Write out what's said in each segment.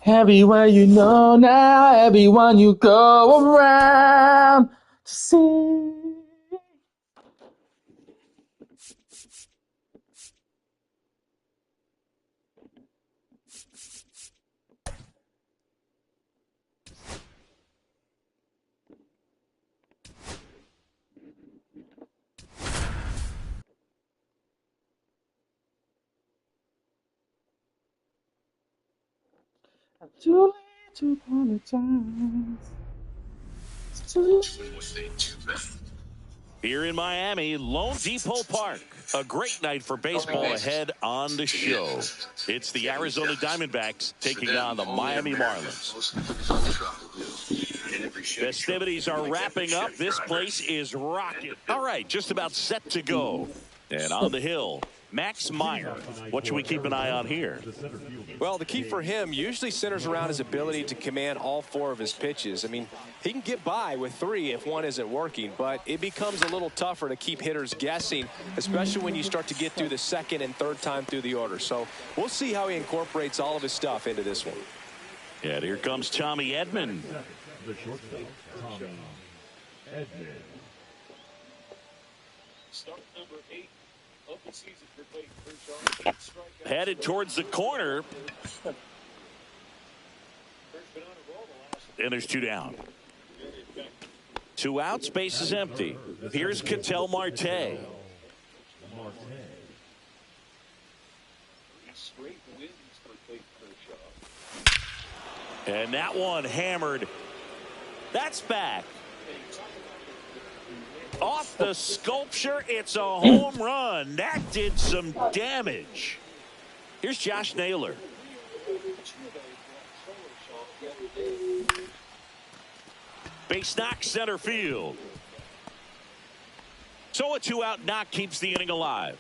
Everywhere you know now, everyone you go around to see. I'm too late to apologize. It's too late. Here in Miami, Lone Depot Park. A great night for baseball ahead on the show. It's the Arizona Diamondbacks taking on the Miami Marlins. Festivities are wrapping up. This place is rocking. All right, just about set to go. And on the hill, Max Meyer. What should we keep an eye on here? Well, the key for him usually centers around his ability to command all four of his pitches. I mean, he can get by with three if one isn't working, but it becomes a little tougher to keep hitters guessing, especially when you start to get through the second and third time through the order. So we'll see how he incorporates all of his stuff into this one. And here comes Tommy Edman. The shortstop, Tommy Edman. Start number 8 of the season for Clayton Kershaw. Headed towards the corner. And there's two down. 2 outs, base is empty. Here's Ketel Marte. And that one hammered. That's back. Off the sculpture, it's a home run. That did some damage. Here's Josh Naylor. Base knock, center field. So a 2-out knock keeps the inning alive.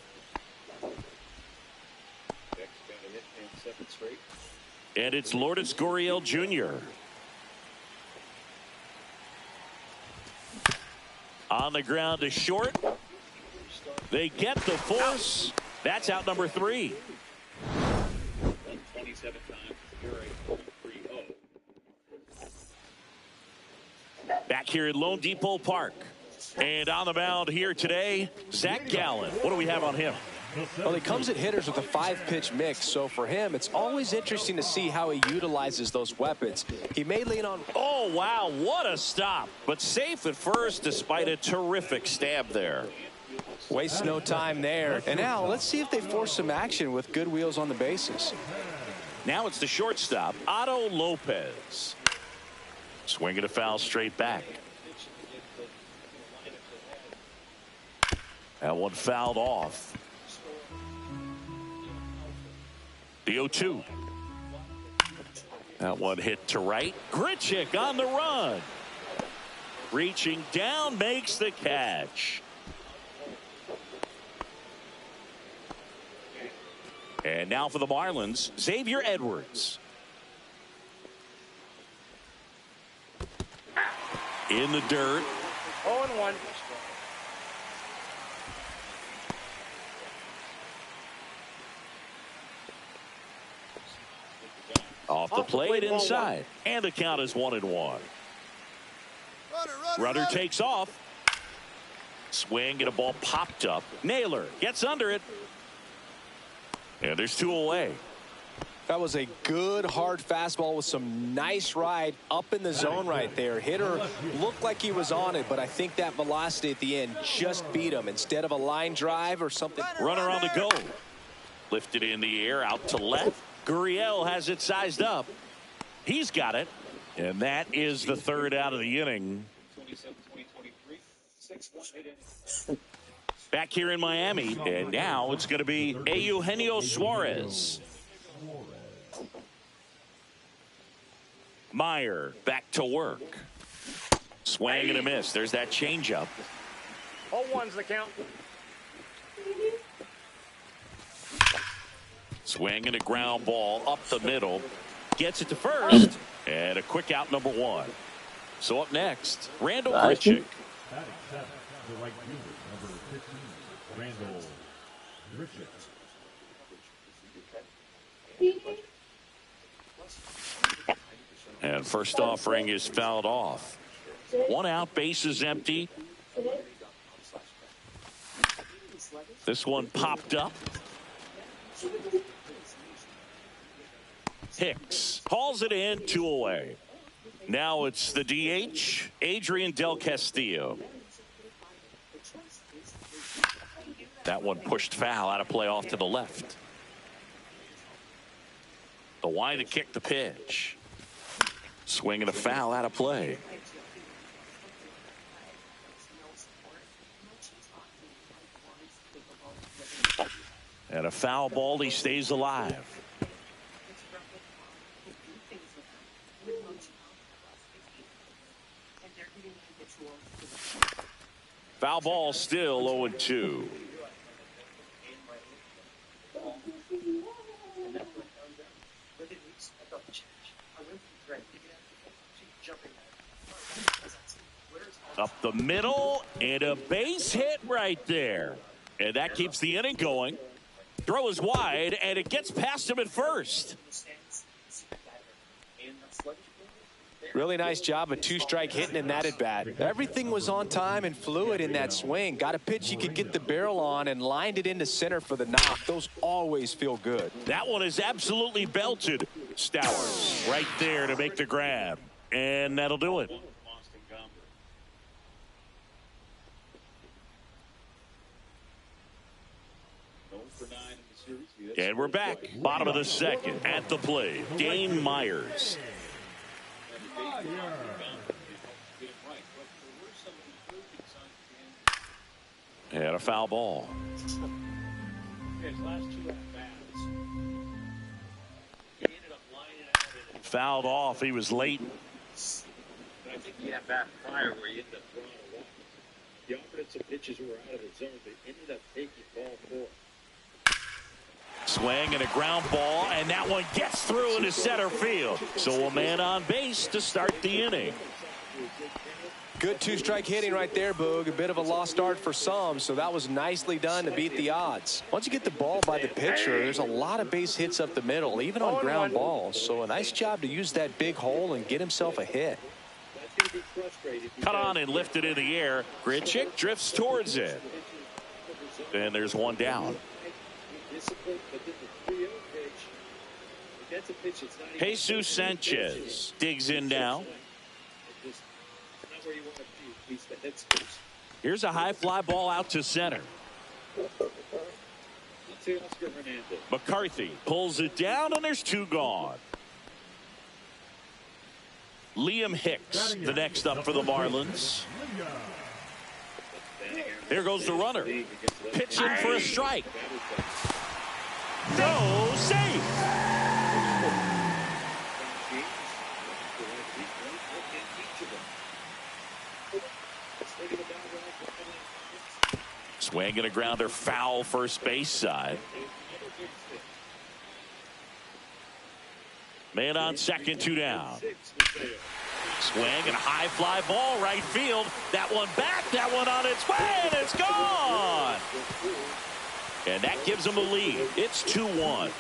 And it's Lourdes Gurriel Jr. On the ground to short. They get the force. That's out number 3. 27 times. Back here at Lone Depot Park. And on the mound here today, Zach Gallen. What do we have on him? Well, he comes at hitters with a 5-pitch mix, so for him, it's always interesting to see how he utilizes those weapons. He may lean on... Oh, wow, what a stop. But safe at first despite a terrific stab there. Wastes no time there. And now, let's see if they force some action with good wheels on the bases. Now it's the shortstop, Otto Lopez. Swinging a foul straight back. That one fouled off. The 0-2. That one hit to right. Grichuk on the run. Reaching down, makes the catch. And now for the Marlins, Xavier Edwards. In the dirt. 0-1. Off the plate inside. And the count is 1-1. Runner takes off. Swing and a ball popped up. Naylor gets under it. And there's 2 away. That was a good hard fastball with some nice ride up in the zone right there. Hitter looked like he was on it, but I think that velocity at the end just beat him instead of a line drive or something. Runner on the go. Lifted in the air out to left. Gurriel has it sized up. He's got it. And that is the 3rd out of the inning. Back here in Miami. And now it's going to be Eugenio Suarez. Meyer back to work. Swing and a miss. There's that changeup. 0-1's the count. Swing and a ground ball up the middle. Gets it to first. And a quick out, number 1. So up next, Randall Grichuk. Batting 7, the right fielder, number 15, Randall Grichuk. And first offering is fouled off. 1 out, bases empty. This one popped up. Hicks hauls it in, 2 away. Now it's the DH, Adrian Del Castillo. That one pushed foul, out of play off to the left. The wind to kick the pitch. Swing and a foul, out of play. And a foul ball, he stays alive. Foul ball, still 0-2. Up the middle, and a base hit right there. And that keeps the inning going. Throw is wide, and it gets past him at first. Really nice job of 2-strike hitting in that at bat. Everything was on time and fluid in that swing. Got a pitch you could get the barrel on and lined it into center for the knock. Those always feel good. That one is absolutely belted. Stowers right there to make the grab. And that'll do it. And we're back. Bottom of the second. At the plate, Dane Myers. And a foul ball. Fouled off. He was late. I think he had that prior where he ended up throwing a walk. The offensive pitches were out of the zone. They ended up taking ball 4. Swing and a ground ball, and that one gets through into center field. So a man on base to start the inning. Good 2-strike hitting right there, Boog. A bit of a lost start for some, so that was nicely done to beat the odds. Once you get the ball by the pitcher, there's a lot of base hits up the middle, even on ground balls. So a nice job to use that big hole and get himself a hit. Cut on and lifted in the air. Grichuk drifts towards it. And there's one down. Jesus Sanchez digs in now. Here's a high fly ball out to center. McCarthy pulls it down, and there's 2 gone. Liam Hicks, the next up for the Marlins. Here goes the runner. Pitching for a strike. No, safe. Swing and a grounder, foul first base side. Man on second, 2 down. Swing and a high fly ball right field. That one back, that one on its way, and it's gone. And that gives them a lead. It's 2-1.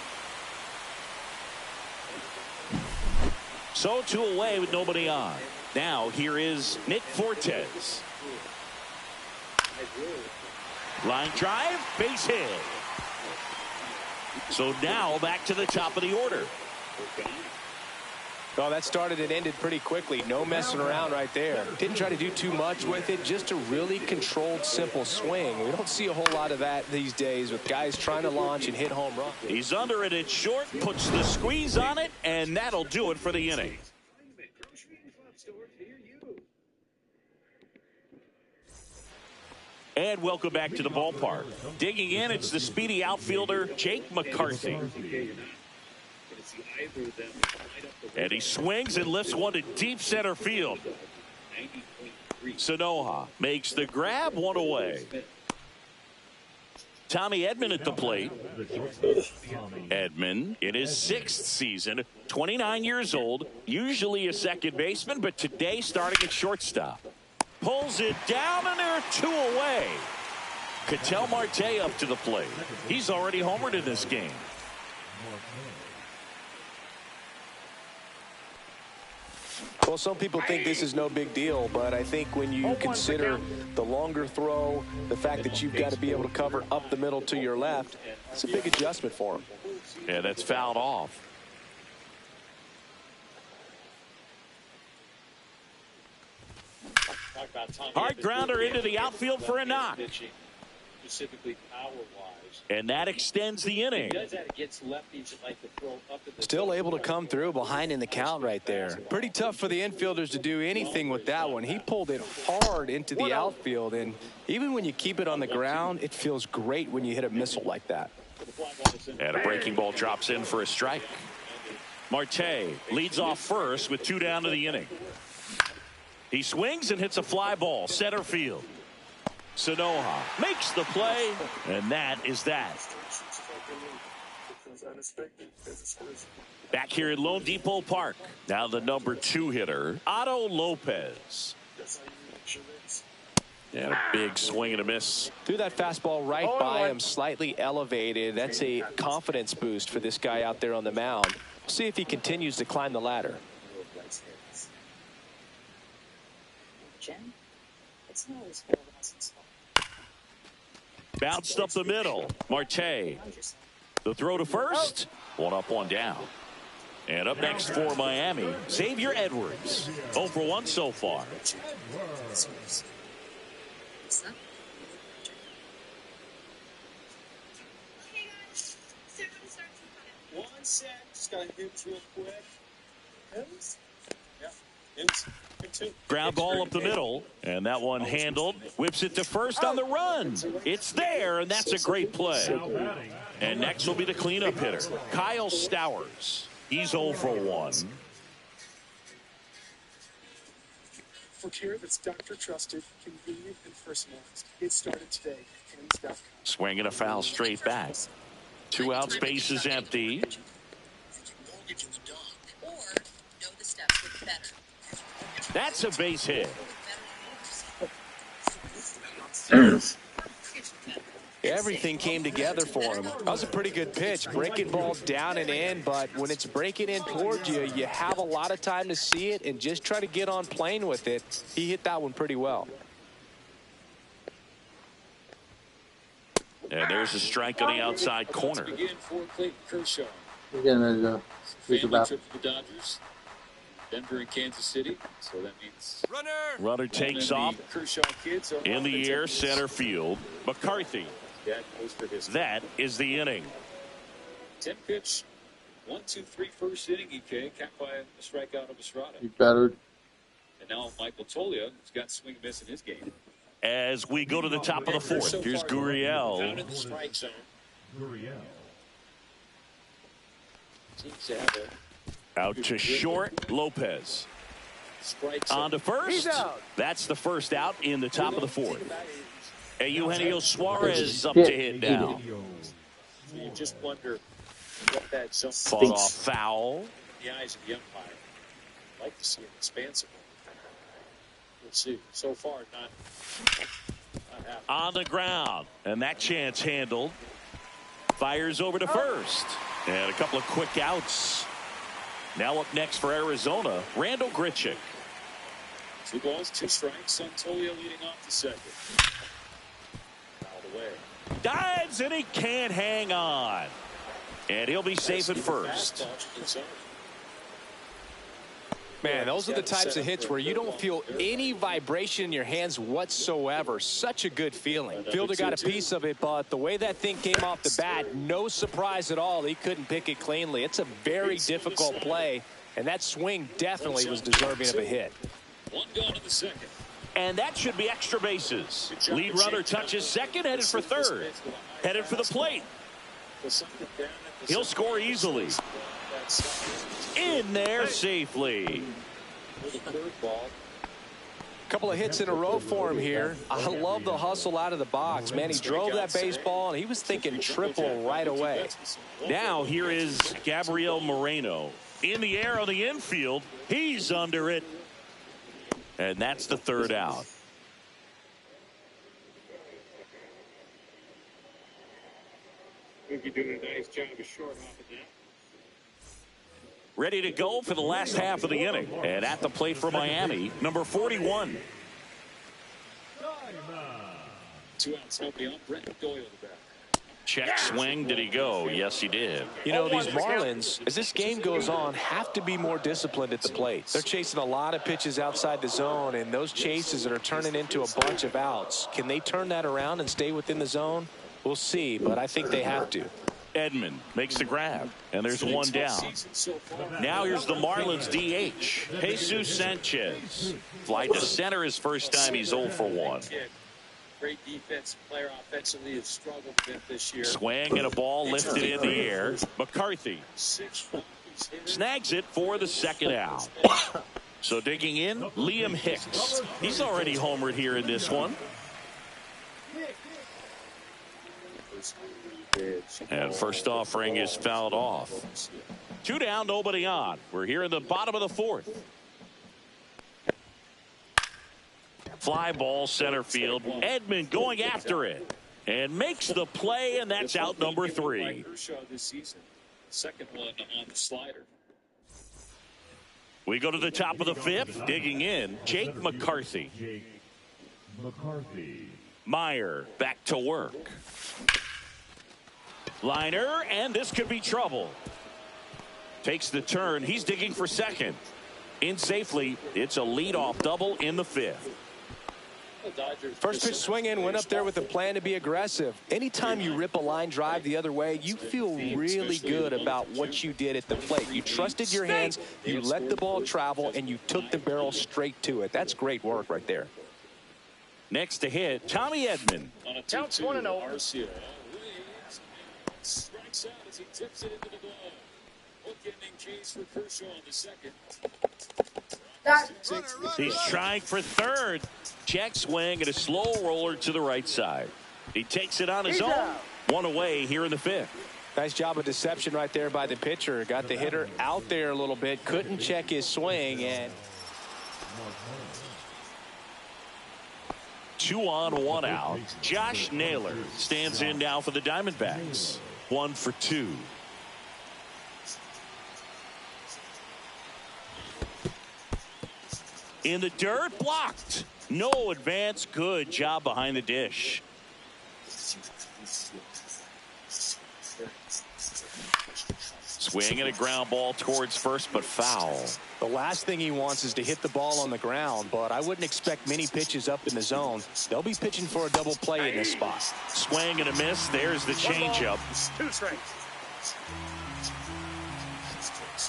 So 2 away with nobody on. Now here is Nick Fortes. Line drive, base hit. So now back to the top of the order. Well, that started and ended pretty quickly. No messing around right there. Didn't try to do too much with it. Just a really controlled, simple swing. We don't see a whole lot of that these days with guys trying to launch and hit home runs. He's under it at short, puts the squeeze on it, and that'll do it for the inning. And welcome back to the ballpark. Digging in, it's the speedy outfielder, Jake McCarthy. And he swings and lifts one to deep center field. Sanoja makes the grab, 1 away. Tommy Edman at the plate. Edman in his 6th season, 29 years old, usually a second baseman, but today starting at shortstop. Pulls it down, and they're 2 away. Ketel Marte up to the plate. He's already homered in this game. Well, some people think this is no big deal, but I think when you consider the longer throw, the fact that you've got to be able to cover up the middle to your left, it's a big adjustment for him. Yeah, that's fouled off. Hard grounder into the outfield for a knock. Specifically power-wise. And that extends the inning. Still able to come through behind in the count right there. Pretty tough for the infielders to do anything with that one. He pulled it hard into the outfield, and even when you keep it on the ground, it feels great when you hit a missile like that. And a breaking ball drops in for a strike. Marte leads off first with 2 down to the inning. He swings and hits a fly ball center field. Sanoha makes the play, and that is that. Back here at Lone Depot Park, now the number 2 hitter, Otto Lopez. And a big swing and a miss. Threw that fastball right by him, slightly elevated. That's a confidence boost for this guy out there on the mound. See if he continues to climb the ladder. Jen, it's not always Bounced up the middle. Marte. The throw to first. 1 up, 1 down. And up next for Miami, Xavier Edwards. 0 for 1 so far. One set. Just got to hit real quick. Ground ball up the middle, and that one handled. Whips it to first on the run. It's there, and that's a great play. And next will be the cleanup hitter, Kyle Stowers. He's 0 for 1. For care that's doctor trusted, convenient, and personalized. Get started today at Hims.com. Swinging a foul straight back. 2 outs, base is empty. That's a base hit. Everything came together for him. That was a pretty good pitch. Breaking ball down and in, but when it's breaking in towards you, you have a lot of time to see it and just try to get on plane with it. He hit that one pretty well. And there's a strike on the outside corner. Begin for Clayton Kershaw. Again, there's a Family trip to the Dodgers. Denver and Kansas City, so that means Runner takes off Kershaw kids are in the air, center field. McCarthy. That is the inning. 10 pitch, 1-2-3 first inning. EK capped by a strikeout of Estrada. he battered. And now Michael Toglia has got swing and miss in his game. As we go to the top of the 4th, here's Gurriel. Down in the strike zone. Gurriel. Seems to have a Out to short, Lopez. strike On to zone. first. That's the first out in the top of the 4th. And Eugenio Suarez up to hit now. You just wonder what that zone Fought off foul. in the eyes of the umpire. I'd like to see it expansive. We'll see. So far, not happening. On the ground. And that chance handled. Fires over to first. And a couple of quick outs. Now up next for Arizona, Randall Grichuk. 2 balls, 2 strikes. Santolia leading off the second. Out of the way. Dives and he can't hang on. And he'll be safe at first. Man, those are the types of hits where you don't feel any vibration in your hands whatsoever. Such a good feeling. Fielder got a piece of it, but the way that thing came off the bat, no surprise at all. He couldn't pick it cleanly. It's a very difficult play, and that swing definitely was deserving of a hit. 1 gone in the second. And that should be extra bases. Lead runner touches second, headed for third. Headed for the plate. He'll score easily. In there safely. Couple of hits in a row for him here. I love the hustle out of the box. Man, he drove that baseball, and he was thinking triple right away. Now here is Gabriel Moreno. In the air on the infield. He's under it. And that's the 3rd out. You're doing a nice job of short hopping that. ready to go for the last half of the inning. And at the plate for Miami, number 41. 2 outs, nobody on. Brent Doyle the batter. Check swing. Did he go? Yes, he did. You know, these Marlins, as this game goes on, have to be more disciplined at the plate. They're chasing a lot of pitches outside the zone, and those chases that are turning into a bunch of outs. Can they turn that around and stay within the zone? We'll see, but I think they have to. Edman makes the grab, and there's one down. Now here's the Marlins DH, Jesus Sanchez. Fly to center his first time. He's 0 for 1. Great defense player offensively has struggled a bit this year. Swing and a ball lifted in the air. McCarthy snags it for the second out. So digging in, Liam Hicks. He's already homered here in this one. And first offering is fouled off. 2 down, nobody on. We're here in the bottom of the 4th. Fly ball center field. Edman going after it and makes the play, and that's out number 3. Second one on the slider. We go to the top of the 5th. Digging in, Jake McCarthy. Meyer back to work. Liner, and this could be trouble. Takes the turn. He's digging for second. In safely. It's a leadoff double in the 5th. First pitch swing in, went up there with a plan to be aggressive. Anytime you rip a line drive the other way, you feel really good about what you did at the plate. You trusted your hands, you let the ball travel, and you took the barrel straight to it. That's great work right there. Next to hit, Tommy Edman. Counts 1-0. Arcia strikes out as he tips it into the glove. Bookending chase for Kershaw on the second. He's trying for third. Check swing and a slow roller to the right side. He takes it on his own. 1 away here in the 5th. Nice job of deception right there by the pitcher. Got the hitter out there a little bit. Couldn't check his swing. And 2 on, 1 out. Josh Naylor stands in now for the Diamondbacks. 1 for 2. In the dirt, blocked. No advance. Good job behind the dish. Swing and a ground ball towards first, but foul. The last thing he wants is to hit the ball on the ground, but I wouldn't expect many pitches up in the zone. They'll be pitching for a double play in this spot. Swing and a miss. There's the changeup. 2 strikes.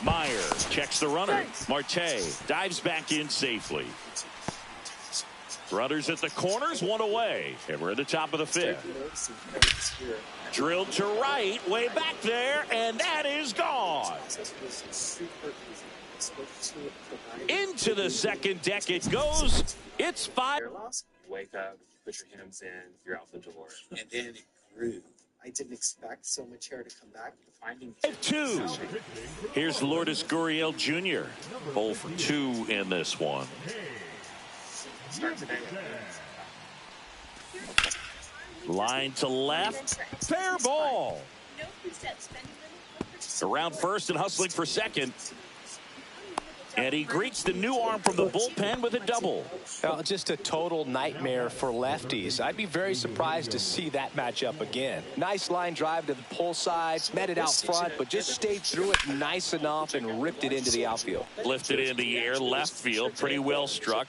Meyer checks the runner. Marte dives back in safely. Runners at the corners, 1 away. And we're at the top of the 5th. Drilled to right, way back there, and that is gone. Into the second deck it goes. It's 5. Wake up, put your hands in, you're out the door. And then it grew. I didn't expect so much hair to come back. Finding 2. Here's Lourdes Gurriel Jr. 0 for 2 in this one. start today. Line to left. Fair ball. Around first and hustling for second. And he greets the new arm from the bullpen with a double. Just a total nightmare for lefties. I'd be very surprised to see that matchup again. Nice line drive to the pull side, met it out front, but just stayed through it nice enough and ripped it into the outfield. Lifted in the air, left field, pretty well struck.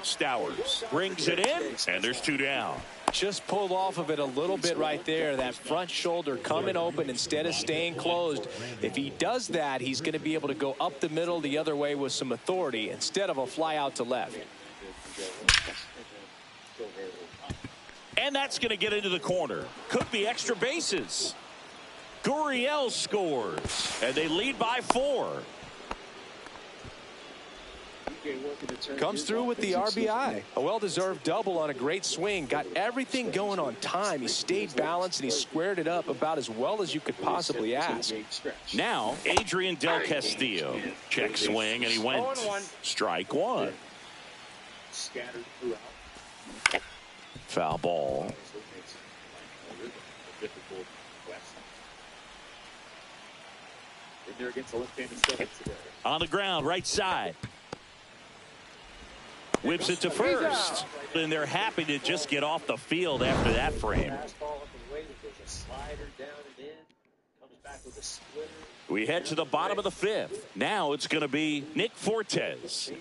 Stowers brings it in, and there's 2 down. Just pulled off of it a little bit right there. That front shoulder coming open instead of staying closed. If he does that, he's going to be able to go up the middle the other way with some authority instead of a fly out to left. And that's going to get into the corner. Could be extra bases. Gurriel scores, and they lead by 4. Comes through with the RBI. A well-deserved double on a great swing. Got everything going on time. He stayed balanced and he squared it up about as well as you could possibly ask. Now, Adrian Del Castillo. Check swing, and he went strike 1. Foul ball. in there against the left-handed setter today. On the ground, right side. Whips it to first. And they're happy to just get off the field after that frame. We head to the bottom of the fifth. Now it's going to be Nick Fortes.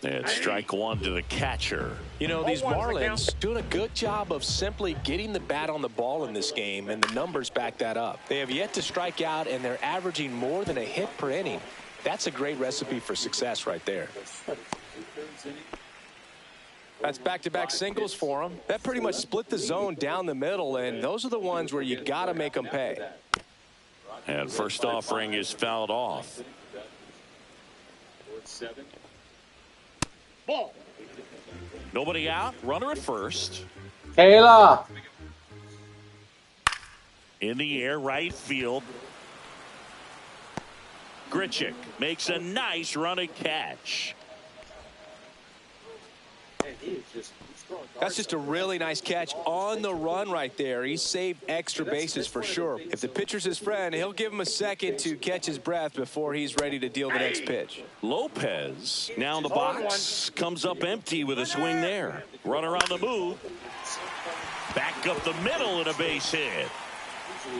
And strike one to the catcher. You know, these Marlins doing a good job of simply getting the bat on the ball in this game, and the numbers back that up. They have yet to strike out, and they're averaging more than a hit per inning. That's a great recipe for success right there. That's back-to-back singles for them. That pretty much split the zone down the middle, and those are the ones where you got to make them pay. And first offering is fouled off. Ball. Nobody out. Runner at first. Kayla. In the air, right field. Grichuk makes a nice running catch. That's just a really nice catch on the run right there. He saved extra bases for sure. If the pitcher's his friend, he'll give him a second to catch his breath before he's ready to deal the next pitch. Lopez now in the box. Comes up empty with a swing there. Runner on the move. Back up the middle and a base hit.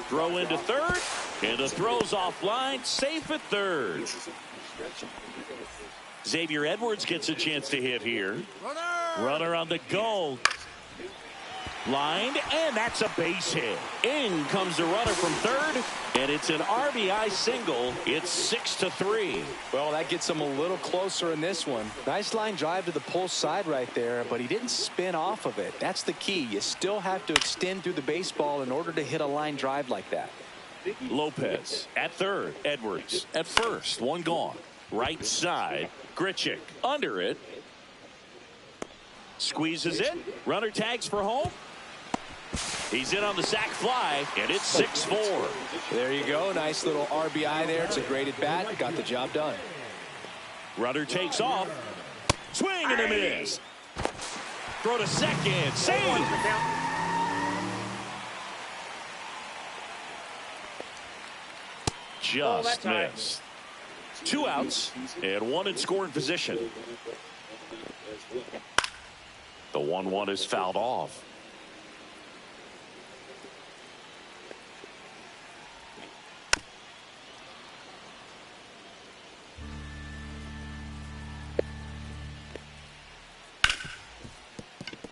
Throw into third. And the throw's offline. Safe at third. Xavier Edwards gets a chance to hit here. Runner on the go. Lined, and that's a base hit. In comes the runner from third, and it's an RBI single. It's 6-3. Well, that gets him a little closer in this one. Nice line drive to the pull side right there, but he didn't spin off of it. That's the key. You still have to extend through the baseball in order to hit a line drive like that. Lopez at third. Edwards at first. One gone. Right side. Grichuk under it. Squeezes it. Runner tags for home. He's in on the sac fly, and it's 6-4. There you go. Nice little RBI there. It's a great at bat. Got the job done. Runner takes off. Swing and a miss. Throw to second. Save. Just missed. 2 outs and 1 in scoring position. The 1-1 is fouled off.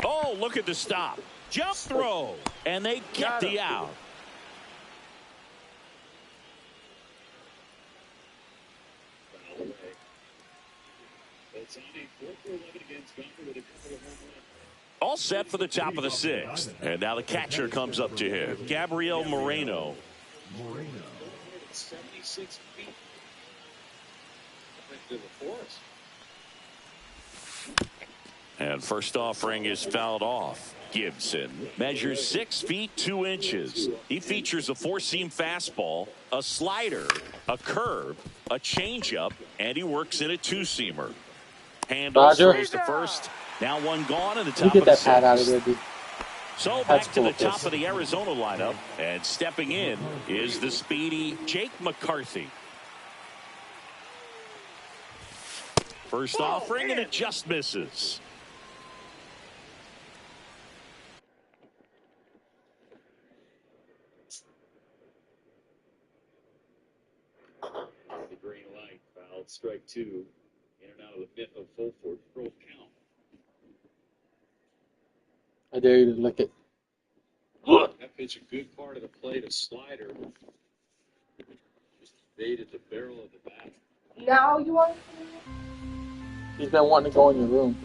Oh, look at the stop. Jump throw. And they get the out. All set for the top of the 6th. And now the catcher comes up to him. Gabriel Moreno. 76 feet. To the forest. And first offering is fouled off. Gibson measures 6 feet 2 inches. He features a 4-seam fastball, a slider, a curve, a changeup, and he works in a 2-seamer. Handles throws to first. Now one gone in the top get of the that pad out of 6th. there, dude. So back to the top of the Arizona lineup, and stepping in is the speedy Jake McCarthy. First offering, and it just misses. The green light, fouled, strike 2. In and out of the mitt of Fulford, full count. I dare you to lick it. That pitch, a good part of the plate, a slider. Just evaded the barrel of the bat. Now you want? He's been wanting to go in your room.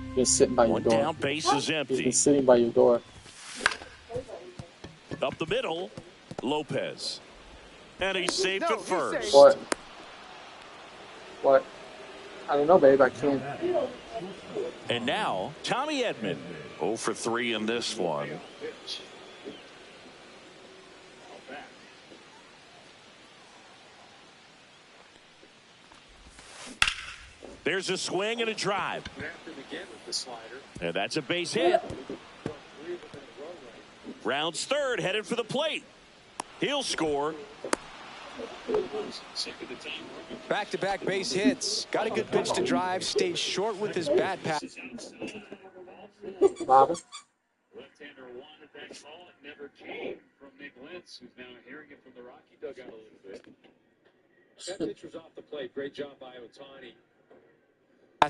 He's been sitting by your One door. down, base is He's been empty. sitting by your door. Up the middle, Lopez. And he's safe at first. What? What? I don't know, babe. I can't. And now, Tommy Edman. 0 for 3 in this one. There's a swing and a drive. And that's a base hit. Rounds third, headed for the plate. He'll score. Back-to-back base hits. Got a good pitch to drive. Stayed short with his bat pass. Bobby. Left-hander wanted that call. It never came from Nick Lentz, who's now hearing it from the Rocky dugout a little bit. That pitch was off the plate. Great job by Ohtani.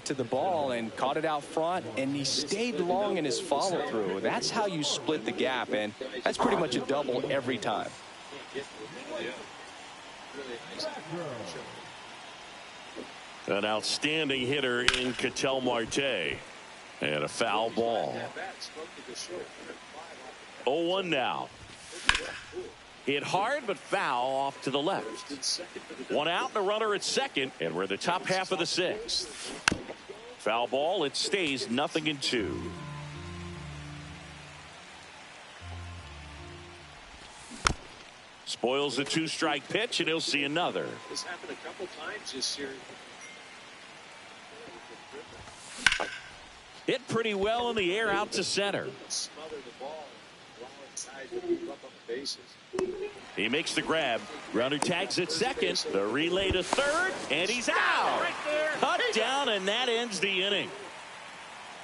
To the ball and caught it out front, and he stayed long in his follow-through. That's how you split the gap, and that's pretty much a double every time. An outstanding hitter in Ketel Marte. And a foul ball. 0-1 now. Hit hard but foul off to the left. One out and a runner at second, and we're the top half of the sixth. Foul ball. It stays 0-2. Spoils the two-strike pitch, and he'll see another. This happened a couple times this year. Hit pretty well in the air out to center. Smother the ball, allowing guys to move up on the bases. He makes the grab. Runner tags at second. The relay to third, and he's out. Cut down, and that ends the inning.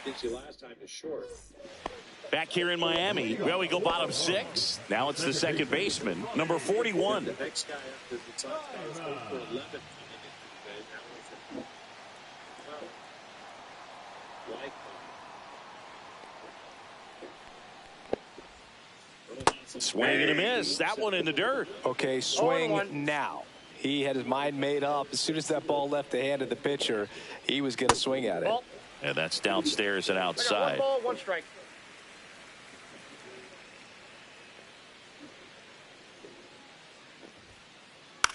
Gets you last time to short. Back here in Miami, well, we go bottom six. Now it's the second baseman, number 41. The next guy up is the top guy is 0 for 11 coming into today. Now he's Swing and a miss. That one in the dirt. Okay, swing now. He had his mind made up. As soon as that ball left the hand of the pitcher, he was going to swing at it. And that's downstairs and outside. 1 ball, 1 strike.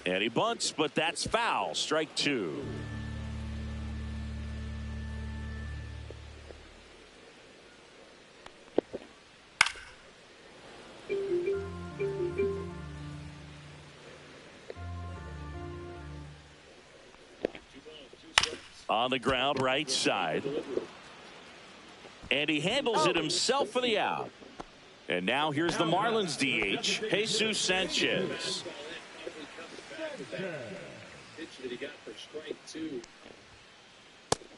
And he bunts, but that's foul. Strike 2. On the ground, right side. And he handles it himself for the out. And now here's the Marlins DH, Jesus Sanchez.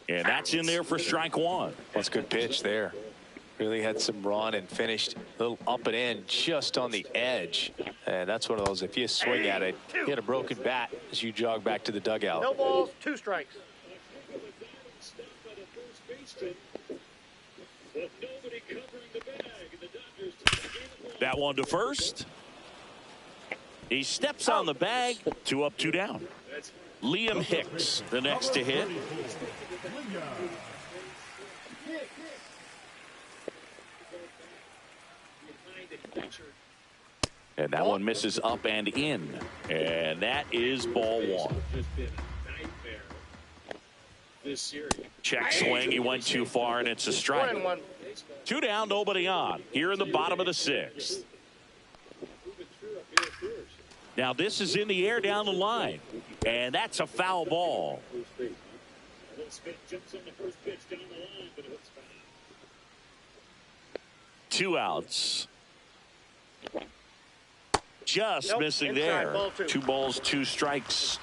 And that's in there for strike 1. That's a good pitch there. Really had some run and finished a little up and in just on the edge. And that's one of those, if you swing at it, you get a broken bat as you jog back to the dugout. No balls, 2 strikes. That one to first. He steps on the bag. 2 up, 2 down. Liam Hicks, the next to hit. And that one misses up and in. And that is ball 1. Check swing. He went too far, and it's a strike. 1-1. 2 down, nobody on. Here in the bottom of the 6th. Now this is in the air down the line. And that's a foul ball. 2 outs. Just missing inside, there. ball 2. 2 balls, 2 strikes.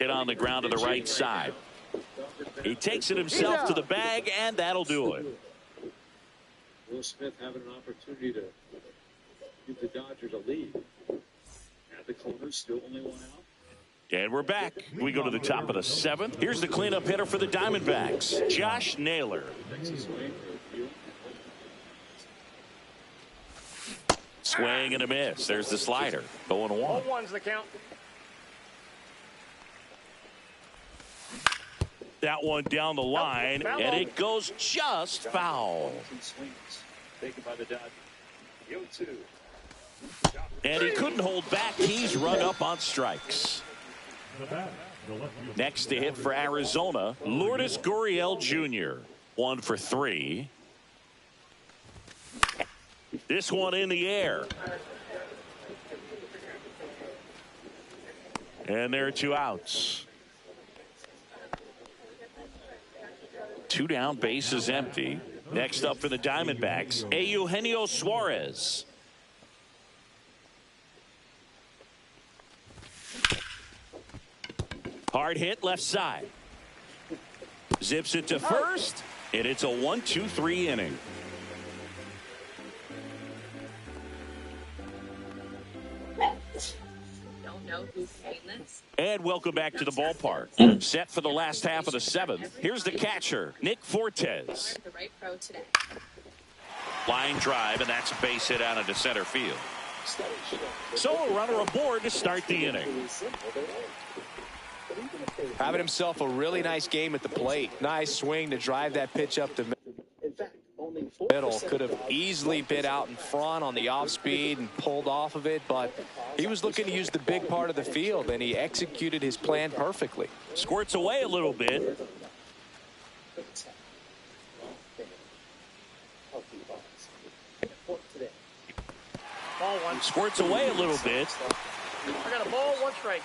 Hit on the ground to the right side. He takes it himself to the bag, and that'll do it. Will Smith having an opportunity to give the Dodgers a lead. At the corner, still only 1 out. And we're back. We go to the top of the 7th. Here's the cleanup hitter for the Diamondbacks, Josh Naylor. Swing and a miss. There's the slider. 0-1. 0-1's the count. That one down the line, and it goes just foul. Taken by the Dodgers. 0-2. And he couldn't hold back. He's run up on strikes. Next to hit for Arizona, Lourdes Gurriel Jr. 1 for 3. This one in the air. And there are 2 outs. 2 down, base is empty. Next up for the Diamondbacks, Eugenio Suarez. Hard hit left side. Zips it to first, and it's a 1-2-3 inning. Don't know who's saying this. And welcome back to the ballpark. Set for the last half of the seventh. Here's the catcher, Nick Fortes. The right pro today. Line drive, and that's a base hit out into center field. So a runner aboard to start the inning. Having himself a really nice game at the plate. Nice swing to drive that pitch up the middle. Could have easily been out in front on the off speed and pulled off of it, but he was looking to use the big part of the field, and he executed his plan perfectly. Squirts away a little bit. Ball one. Squirts away a little bit. I got a ball, 1 strike.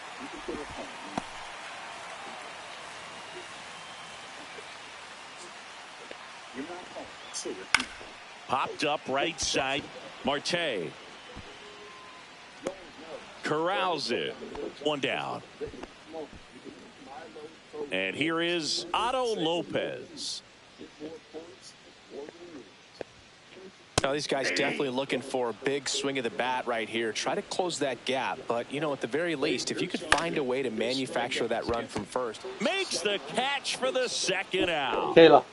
Popped up right side. Marte corrals it. One down. And here is Otto Lopez. Now, these guys definitely looking for a big swing of the bat right here. Try to close that gap. But, you know, at the very least, if you could find a way to manufacture that run from first. Makes the catch for the second out. Kayla.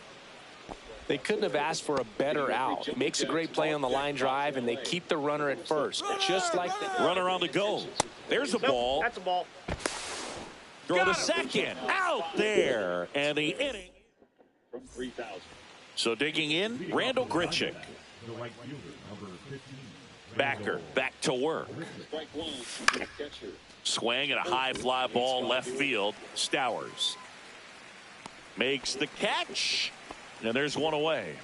They couldn't have asked for a better out. Makes a great play on the line drive, and they keep the runner at first. Just like that. Runner on the go. There's a ball. That's a ball. Throw to second. Out there. And the inning. From 3,000. So digging in, Randall Grichuk. The right fielder, number 15. Backer back to work. Strike one. Catcher. Swing and a high fly ball left field. Stowers makes the catch. And there's one away.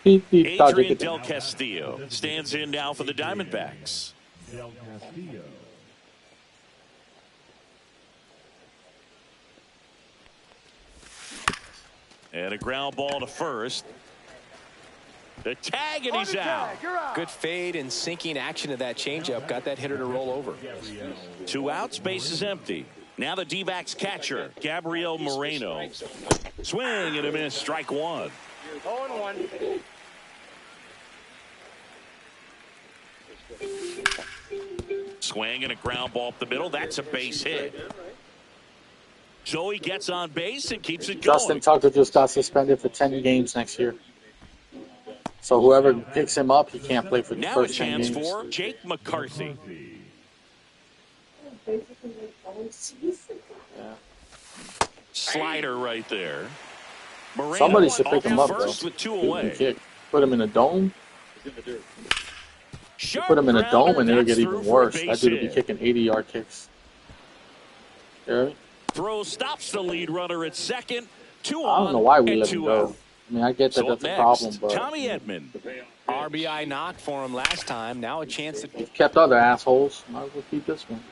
Adrian Del Castillo stands in now for the Diamondbacks. Del Castillo. And a ground ball to first. The tag, and he's out. Good fade and sinking action of that changeup. Got that hitter to roll over. 2 outs, base is empty. Now the D-backs catcher, Gabriel Moreno. Swing and a miss, strike one. 0-1. Swing and a ground ball up the middle. That's a base hit. So he gets on base and keeps it going. Justin Tucker just got suspended for 10 games next year. So whoever picks him up, he can't play for the Now a first 10 chance games. for Jake McCarthy. Yeah. Slider right there. Moreno Somebody should pick off him up, first though. with 2 He can away. kick. Put him in a dome. Sharp Put him in a dome, and it'll grounder, get that's even through for a worse. base That dude will be hit. kicking 80-yard kicks. You hear me? Throw stops the lead runner at second. 2 I on don't know why we and let him 2 go. out. I mean, I get that So up that's a next, problem, but Tommy Edman. RBI knock for him last time. Now a chance to we've kept other assholes. Might as well keep this one.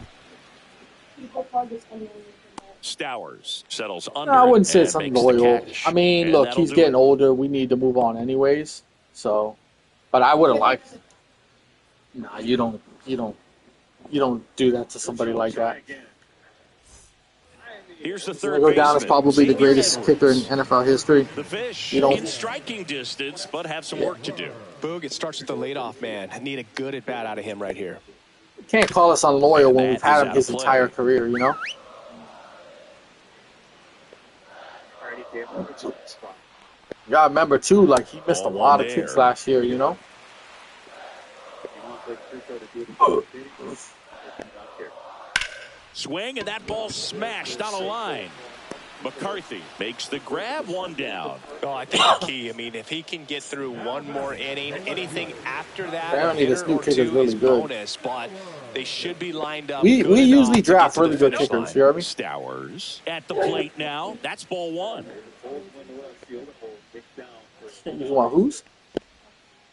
Stowers settles under. I wouldn't say and it's makes the unloyal. catch. I mean, And look, that'll he's do getting it. older. We need to move on anyways. So, but I would have liked. Nah, you don't do that to somebody like that. Here's the He's third gonna go down as baseman, probably the Xavier greatest Edwards. kicker in NFL history. The Fish You don't- in striking distance, but have some work to do. Boog, it starts with the leadoff man. Need a good at bat out of him right here. You can't call us unloyal when That we've had is him out his of play. entire career, you know? Already gave him a spot. You gotta remember, too, like, he missed a Ball lot of there. kicks last year, you know? If you want Blake Trico to do the out here. Swing, and that ball smashed on a line. McCarthy makes the grab, 1 down. Oh, I think the key. I mean, if he can get through one more inning, anything after that, Apparently a this hitter new or kicker's two really is good. bonus, but they should be lined up. We good enough usually to draft get to the really good finish kickers, line. you hear me? Stowers at the plate now. That's ball 1. You want whose?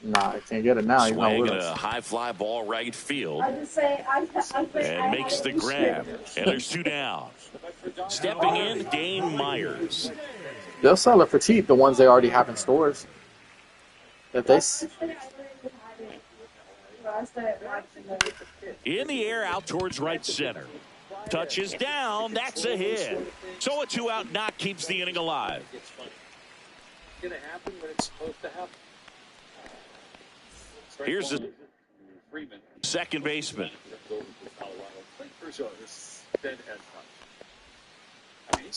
Nah, I can't get it now. He's not Swing with and a us. high fly ball right field. And And makes the grab. And there's 2 down. Stepping in, Dane Myers. They'll sell it for cheap, the ones they already have in stores. If they In the air out towards right center. Touches down. That's a hit. So a 2-out knock keeps the inning alive. It's going to happen when it's supposed to happen. Here's the second baseman.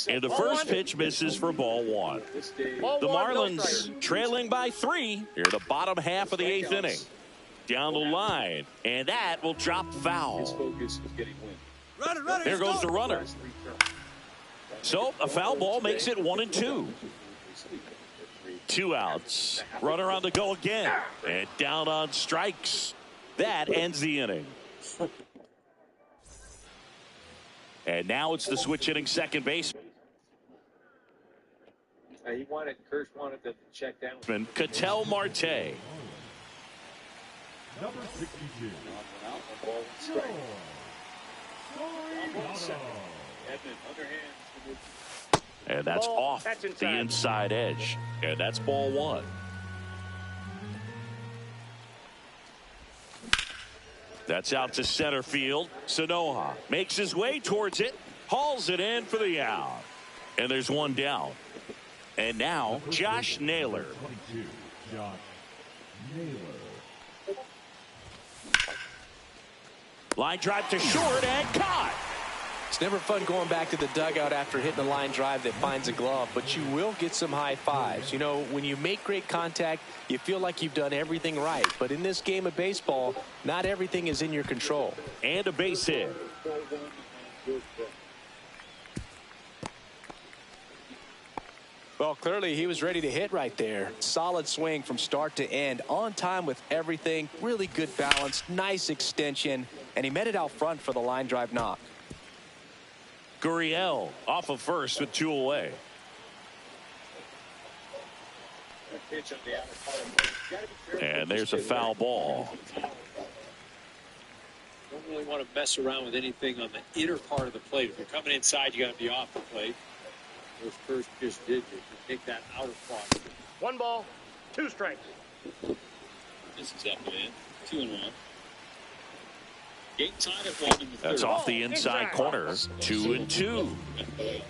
And the first pitch misses for ball one. The Marlins trailing by 3 here in the bottom half of the 8th inning. Down the line, and that will drop foul. There goes the runner. So a foul ball makes it 1-2. 2 outs. Runner on the go again. And down on strikes. That ends the inning. And now it's the switch hitting second base. Kirsch wanted to check down. Ketel Marte. Number 62. And that's off the inside edge. And that's ball one. That's out to center field. Sanoja makes his way towards it. Hauls it in for the out. And there's one down. And now Josh Naylor. 22. Josh Naylor. Line drive to short and caught. It's never fun going back to the dugout after hitting a line drive that finds a glove, but you will get some high fives. You know, when you make great contact, you feel like you've done everything right. But in this game of baseball, not everything is in your control. And a base hit. Well, clearly he was ready to hit right there. Solid swing from start to end. On time with everything. Really good balance. Nice extension. And he met it out front for the line drive knock. Gurriel off of first with 2 away. And there's a foul ball. Don't really want to mess around with anything on the inner part of the plate. If you're coming inside, you got to be off the plate. Those first just did you take that outer part. 1 ball, 2 strikes. This is up and in. 2-1. Game tied at 1 in the third. That's off the inside corner. 2-2.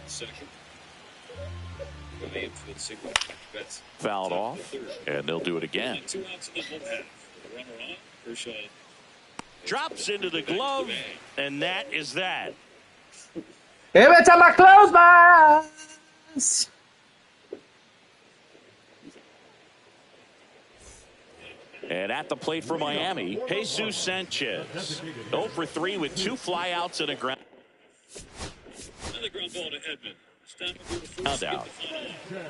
Second. Fouled off, and they'll do it again. 2 outs in the whole half. The runner on. Kershaw drops into the glove, and that is that. Every time I close my eyes. And at the plate for Miami, Jesus Sanchez. 0 for 3 with 2 flyouts and a ground. Another ground ball to Edman. Out.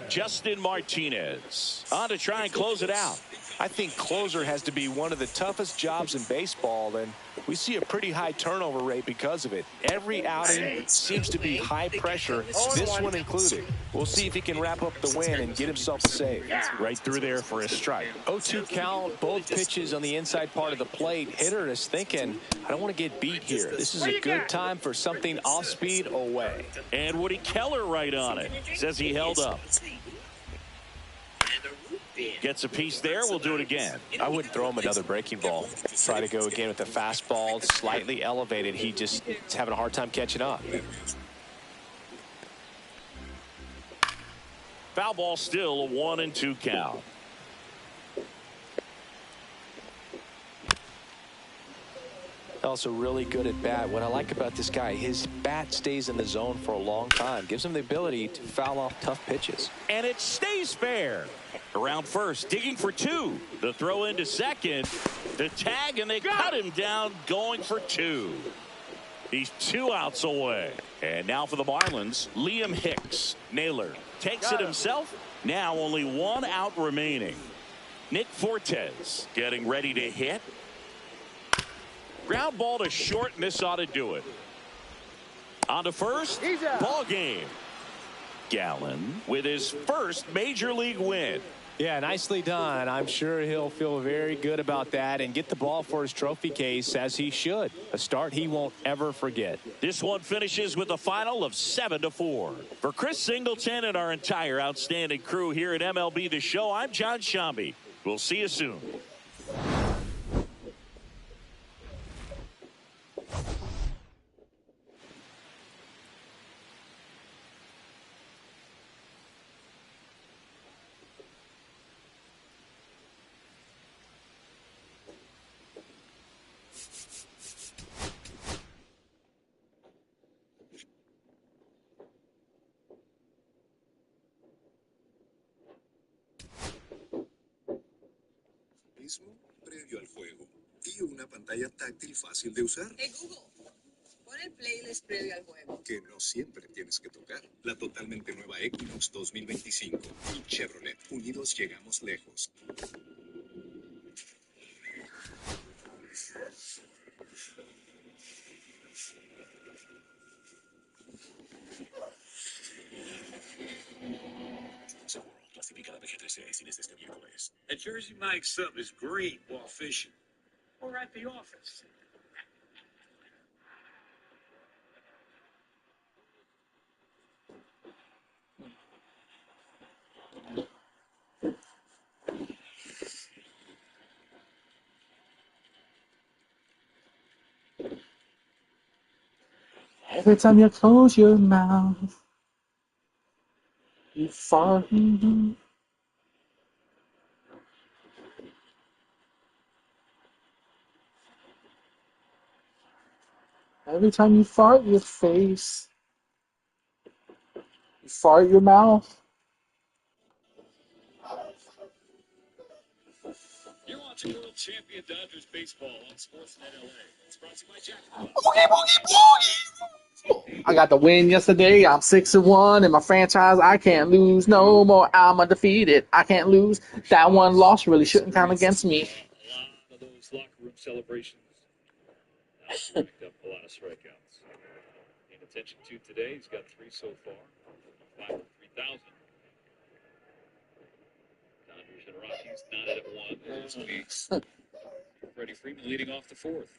Justin Martinez on to try and close it out. I think closer has to be one of the toughest jobs in baseball, and we see a pretty high turnover rate because of it. Every outing seems to be high pressure, this one included. We'll see if he can wrap up the win and get himself a save. Right through there for a strike. 0-2 count, both pitches on the inside part of the plate. Hitter is thinking, I don't want to get beat here. This is a good time for something off speed away. And Woody Keller right on it. Says he held up. Gets a piece there. We'll do it again. I wouldn't throw him another breaking ball. Try to go again with the fastball slightly elevated. He just is having a hard time catching up. Foul ball still a 1-2 count. Also really good at bat. What I like about this guy, his bat stays in the zone for a long time. Gives him the ability to foul off tough pitches. And it stays fair. Around first, digging for 2. The throw into second. The tag, and they cut him down going for 2. He's 2 outs away. And now for the Marlins, Liam Hicks. Naylor takes it himself. Now only 1 out remaining. Nick Fortes getting ready to hit. Ground ball to short, and this ought to do it. On to first, ball game. Gallen with his first major league win. Yeah, nicely done. I'm sure he'll feel very good about that and get the ball for his trophy case, as he should. A start he won't ever forget. This one finishes with a final of 7-4. For Chris Singleton and our entire outstanding crew here at MLB The Show, I'm John Shambi. We'll see you soon. Previo al juego y una pantalla táctil fácil de usar. Hey Google, pon el playlist previo al juego. Que no siempre tienes que tocar. La totalmente nueva Equinox 2025 y Chevrolet. Unidos llegamos lejos. Clasifica la PG-13 cines este miércoles. At Jersey Mike's something is great while fishing. Or at the office. Every time you close your mouth, you fart. Every time you fart your face, you fart your mouth. You're watching World Champion Dodgers baseball on Sportsnet LA. It's brought to you by Jack. I got the win yesterday. I'm 6-1 in my franchise. I can't lose no more. I'm undefeated. I can't lose. That one loss really shouldn't count against me. A lot of those locker room celebrations. Racked up a lot of strikeouts. Paying attention to today, he's got 3 so far. 5 for 3,000. Dodgers and Rockies knotted at 1 this week. Freddie Freeman leading off the 4th.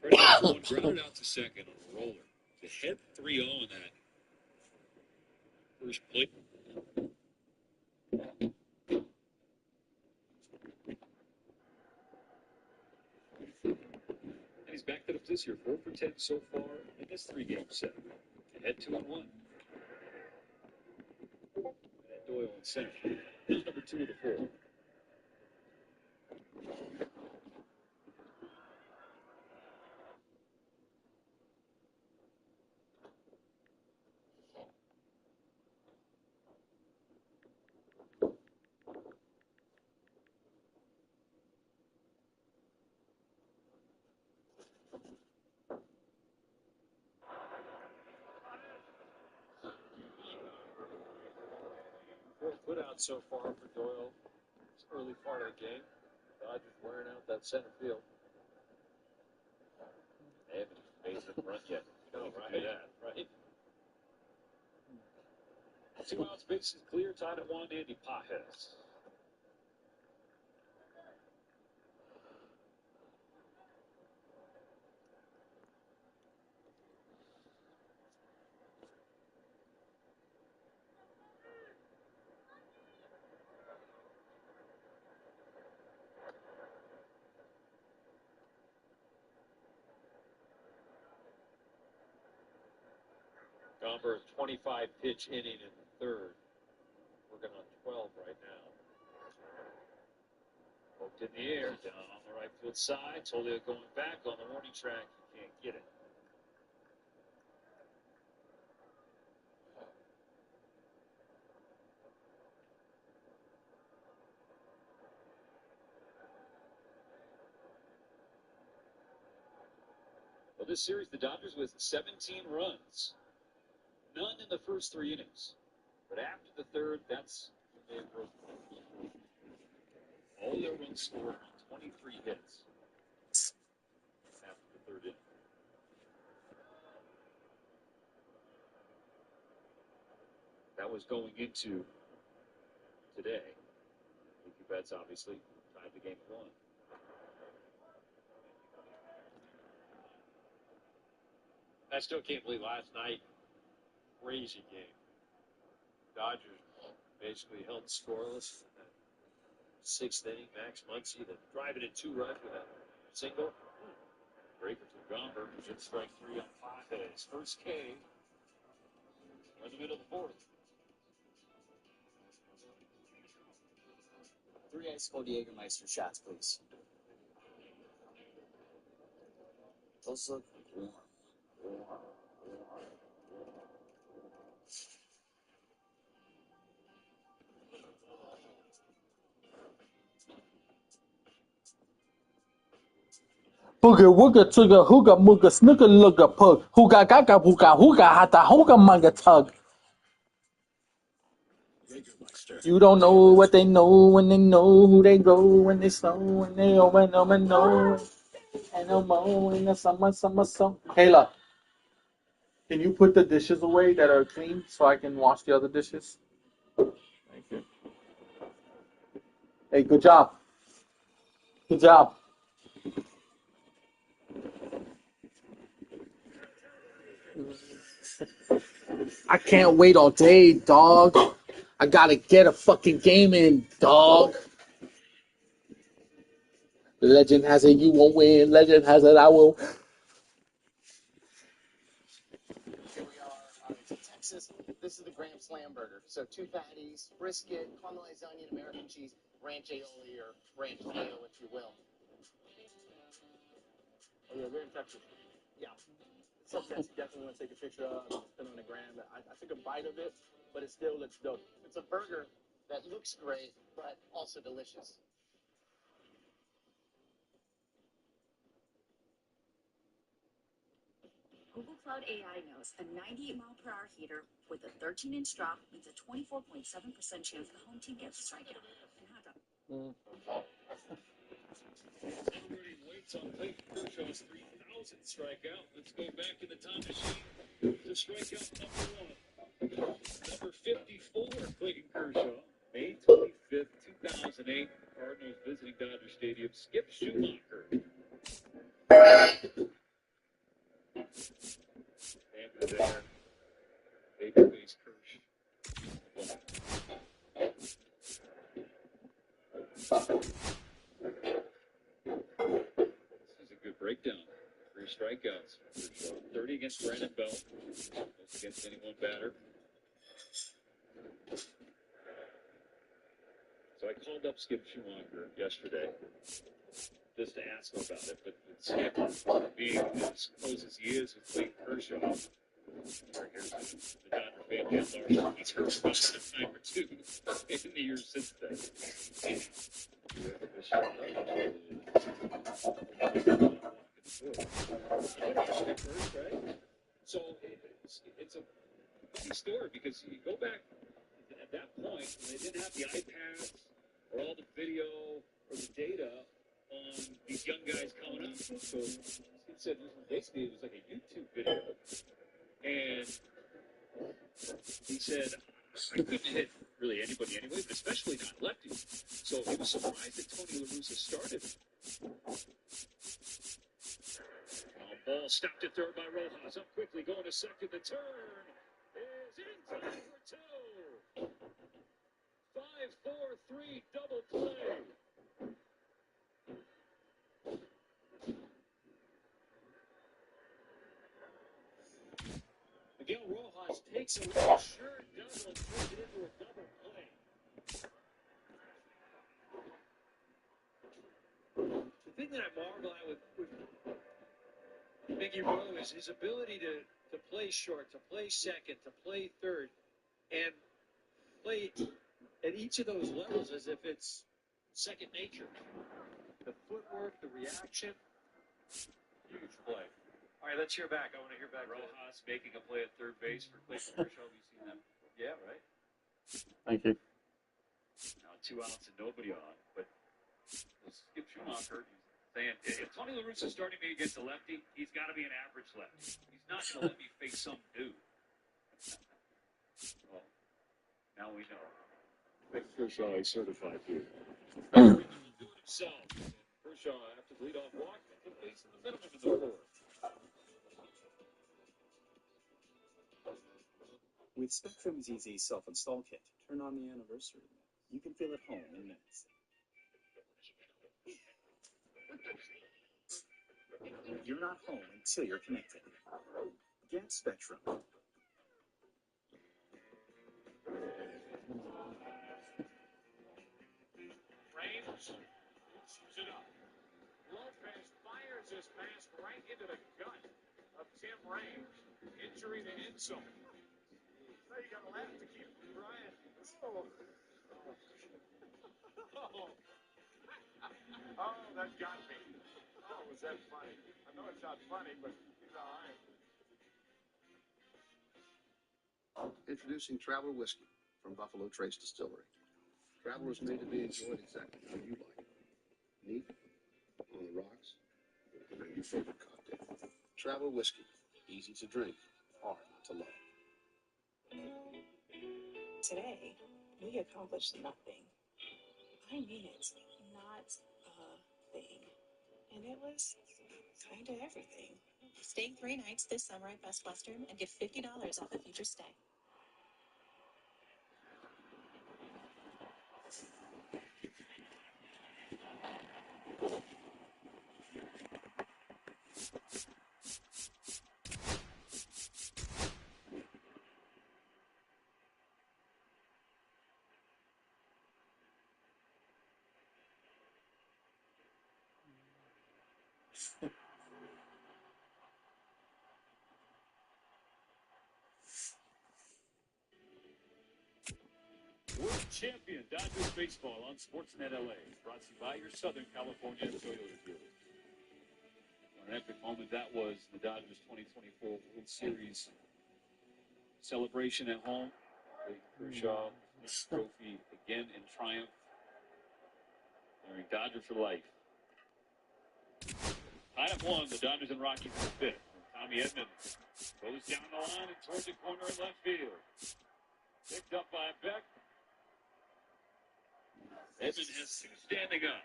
Freddie got one grounded out to second on a roller. To head 3-0 in that first plate. And he's back to the this year, 4 for 10 so far in this 3-game set. To head 2-1. And Doyle in center. Here's number 2 of the 4. Put out so far for Doyle. It's early part of the game. Dodgers wearing out that center field. They haven't made the run yet. No, right. That, right? 2 outs, bases clear, tied at 1. Andy Pajes. Gomber, 25-pitch inning in the 3rd. Working on 12 right now. Poked in the air, down on the right field side. Tolio going back on the warning track. He can't get it. Well, this series, the Dodgers with 17 runs. None in the first 3 innings. But after the 3rd, that's when they broke. All their runs scored on 23 hits. After the 3rd inning. That was going into today. Mookie Betts obviously tied the game at 1. I still can't believe last night, crazy game. Dodgers basically held scoreless. Sixth inning, Max Muncy then driving in 2 runs with a single. Breaker to Gomber, who's in strike 3 on 5 hits. First K in the middle of the 4th. 3 ice cold Jägermeister shots, please. Those look warm. Booga wooga tugga hooga mooga snooga looga pug. Hooga gaga hooga hata hooga manga tug. You don't know what they know when they know who they go when they slow when they open and know. And no more in the summer song. Kayla, can you put the dishes away that are clean so I can wash the other dishes? Thank you. Hey, good job. Good job. I can't wait all day, dog. I gotta get a fucking game in, dog. Legend has it, you won't win. Legend has it, I will. Here we are in Texas. This is the Graham Slam Burger. So 2 patties, brisket, caramelized onion, American cheese, ranch aioli or ranch mayo, if you will. Oh, yeah, we're in Texas. Yeah. Sometimes you definitely want to take a picture of and put on the gram. I took a bite of it, but it still looks dope. It's a burger that looks great, but also delicious. Google Cloud AI knows a 98-mile-per-hour heater with a 13-inch drop means a 24.7% chance the home team gets a strikeout. And hot dog. Everybody waits on Clayton Kershaw's 3,000th strikeout. Let's go back in the time machine to strikeout number 1. Number 54, Clayton Kershaw. May 25th, 2008. Cardinals visiting Dodger Stadium. Skip Schumacher. And there, babyface Kersh. This is a good breakdown. 3 strikeouts. Kershaw. 30 against Brandon Belt. Most against any one batter. So I called up Skip Schumacher yesterday just to ask him about it, but with Skip being as close as he is with Clayton Kershaw, here's the Dodger family at large. He's heard from us a time or 2 in the years since then. So it's a funny story because you go back at that point, they didn't have the iPads or all the video or the data on these young guys coming up. So he said basically it was like a YouTube video. And he said, I couldn't hit really anybody anyway, but especially not lefties. So he was surprised that Tony La Russa started. Ball stopped at third by Rojas. Up quickly, going to second. The turn is in time for 2. 5-4-3 double play. Miguel Rojas takes a little sure double and turns it into a double play. The thing that I marvel at with Miggy Rowe is his ability to play short, to play second, to play third, and play at each of those levels as if it's second nature. The footwork, the reaction, huge play. All right, let's hear back. I want to hear back. Rojas making a play at third base for Clayton Kershaw. We've seen that. Yeah, right. Thank you. Now 2 outs and nobody on, but Skip Schumacher saying if Tony La Russa is starting me against a lefty, he's got to be an average lefty. He's not going to let me face some dude. Well, now we know. Kershaw is certified dude. Do it himself. Kershaw after the leadoff walk took place in the minimum of the 4th. With Spectrum's easy self-install kit, turn on the anniversary. You can feel at home in minutes. You're not home until you're connected. Get Spectrum. Rames shoots it up. Lopez fires his pass right into the gut of Tim Rames. Injury to Enzo. Now you gotta laugh to keep Brian. Oh, that got me. Oh, was that funny? I know it's not funny, but he's all right. Introducing Traveler Whiskey from Buffalo Trace Distillery. Traveler is made to be enjoyed exactly how you like it. Neat, on the rocks, and your favorite cocktail. Traveler Whiskey, easy to drink, hard to love. Today, we accomplished nothing. I mean it, not a thing. And it was kind of everything. Stay 3 nights this summer at Best Western and get $50 off a future stay. World Champion Dodgers Baseball on Sportsnet LA. Brought to you by your Southern California Toyota dealer. What an epic moment that was in the Dodgers 2024 World Series celebration at home. Kershaw trophy again in triumph. Wearing Dodger for life. Tied up 1, the Dodgers and Rockies in the 5th. Tommy Edman goes down the line and towards the corner in left field. Picked up by Beck. Edman has 2 standing up.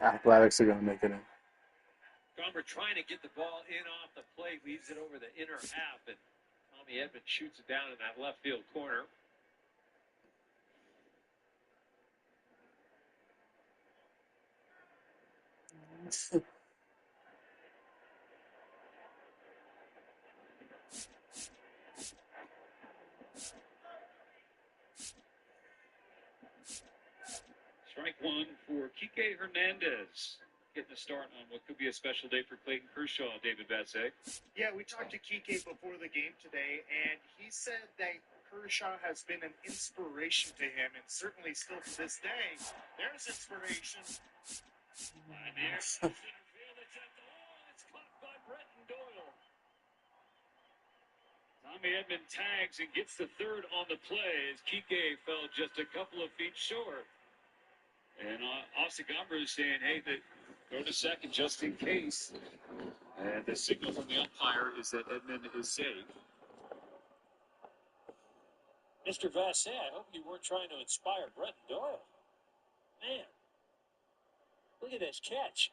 Athletics are going to make it in. Comber trying to get the ball in off the plate, leaves it over the inner half, and Tommy Edman shoots it down in that left field corner. Strike 1 for Kike Hernandez. Getting a start on what could be a special day for Clayton Kershaw, David Batsay. Yeah, we talked to Kike before the game today, and he said that Kershaw has been an inspiration to him, and certainly still to this day, there's inspiration. And here's center field. It's caught by Bretton Doyle. Tommy Edman tags and gets the third on the play as Kike fell just a couple of feet short. And Austin Gomber is saying, hey, go to second just in case. And the signal from the umpire is that Edman is safe. Mr. Vassett, I hope you weren't trying to inspire Bretton Doyle. Man, look at this catch.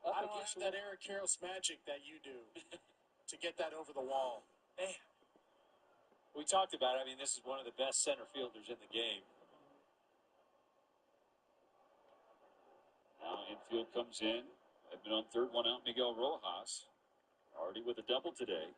I don't have that Eric Karros magic that you do to get that over the wall. Man. We talked about it. I mean, this is one of the best center fielders in the game. Now infield comes in. Edman on third, 1 out. Miguel Rojas already with a double today.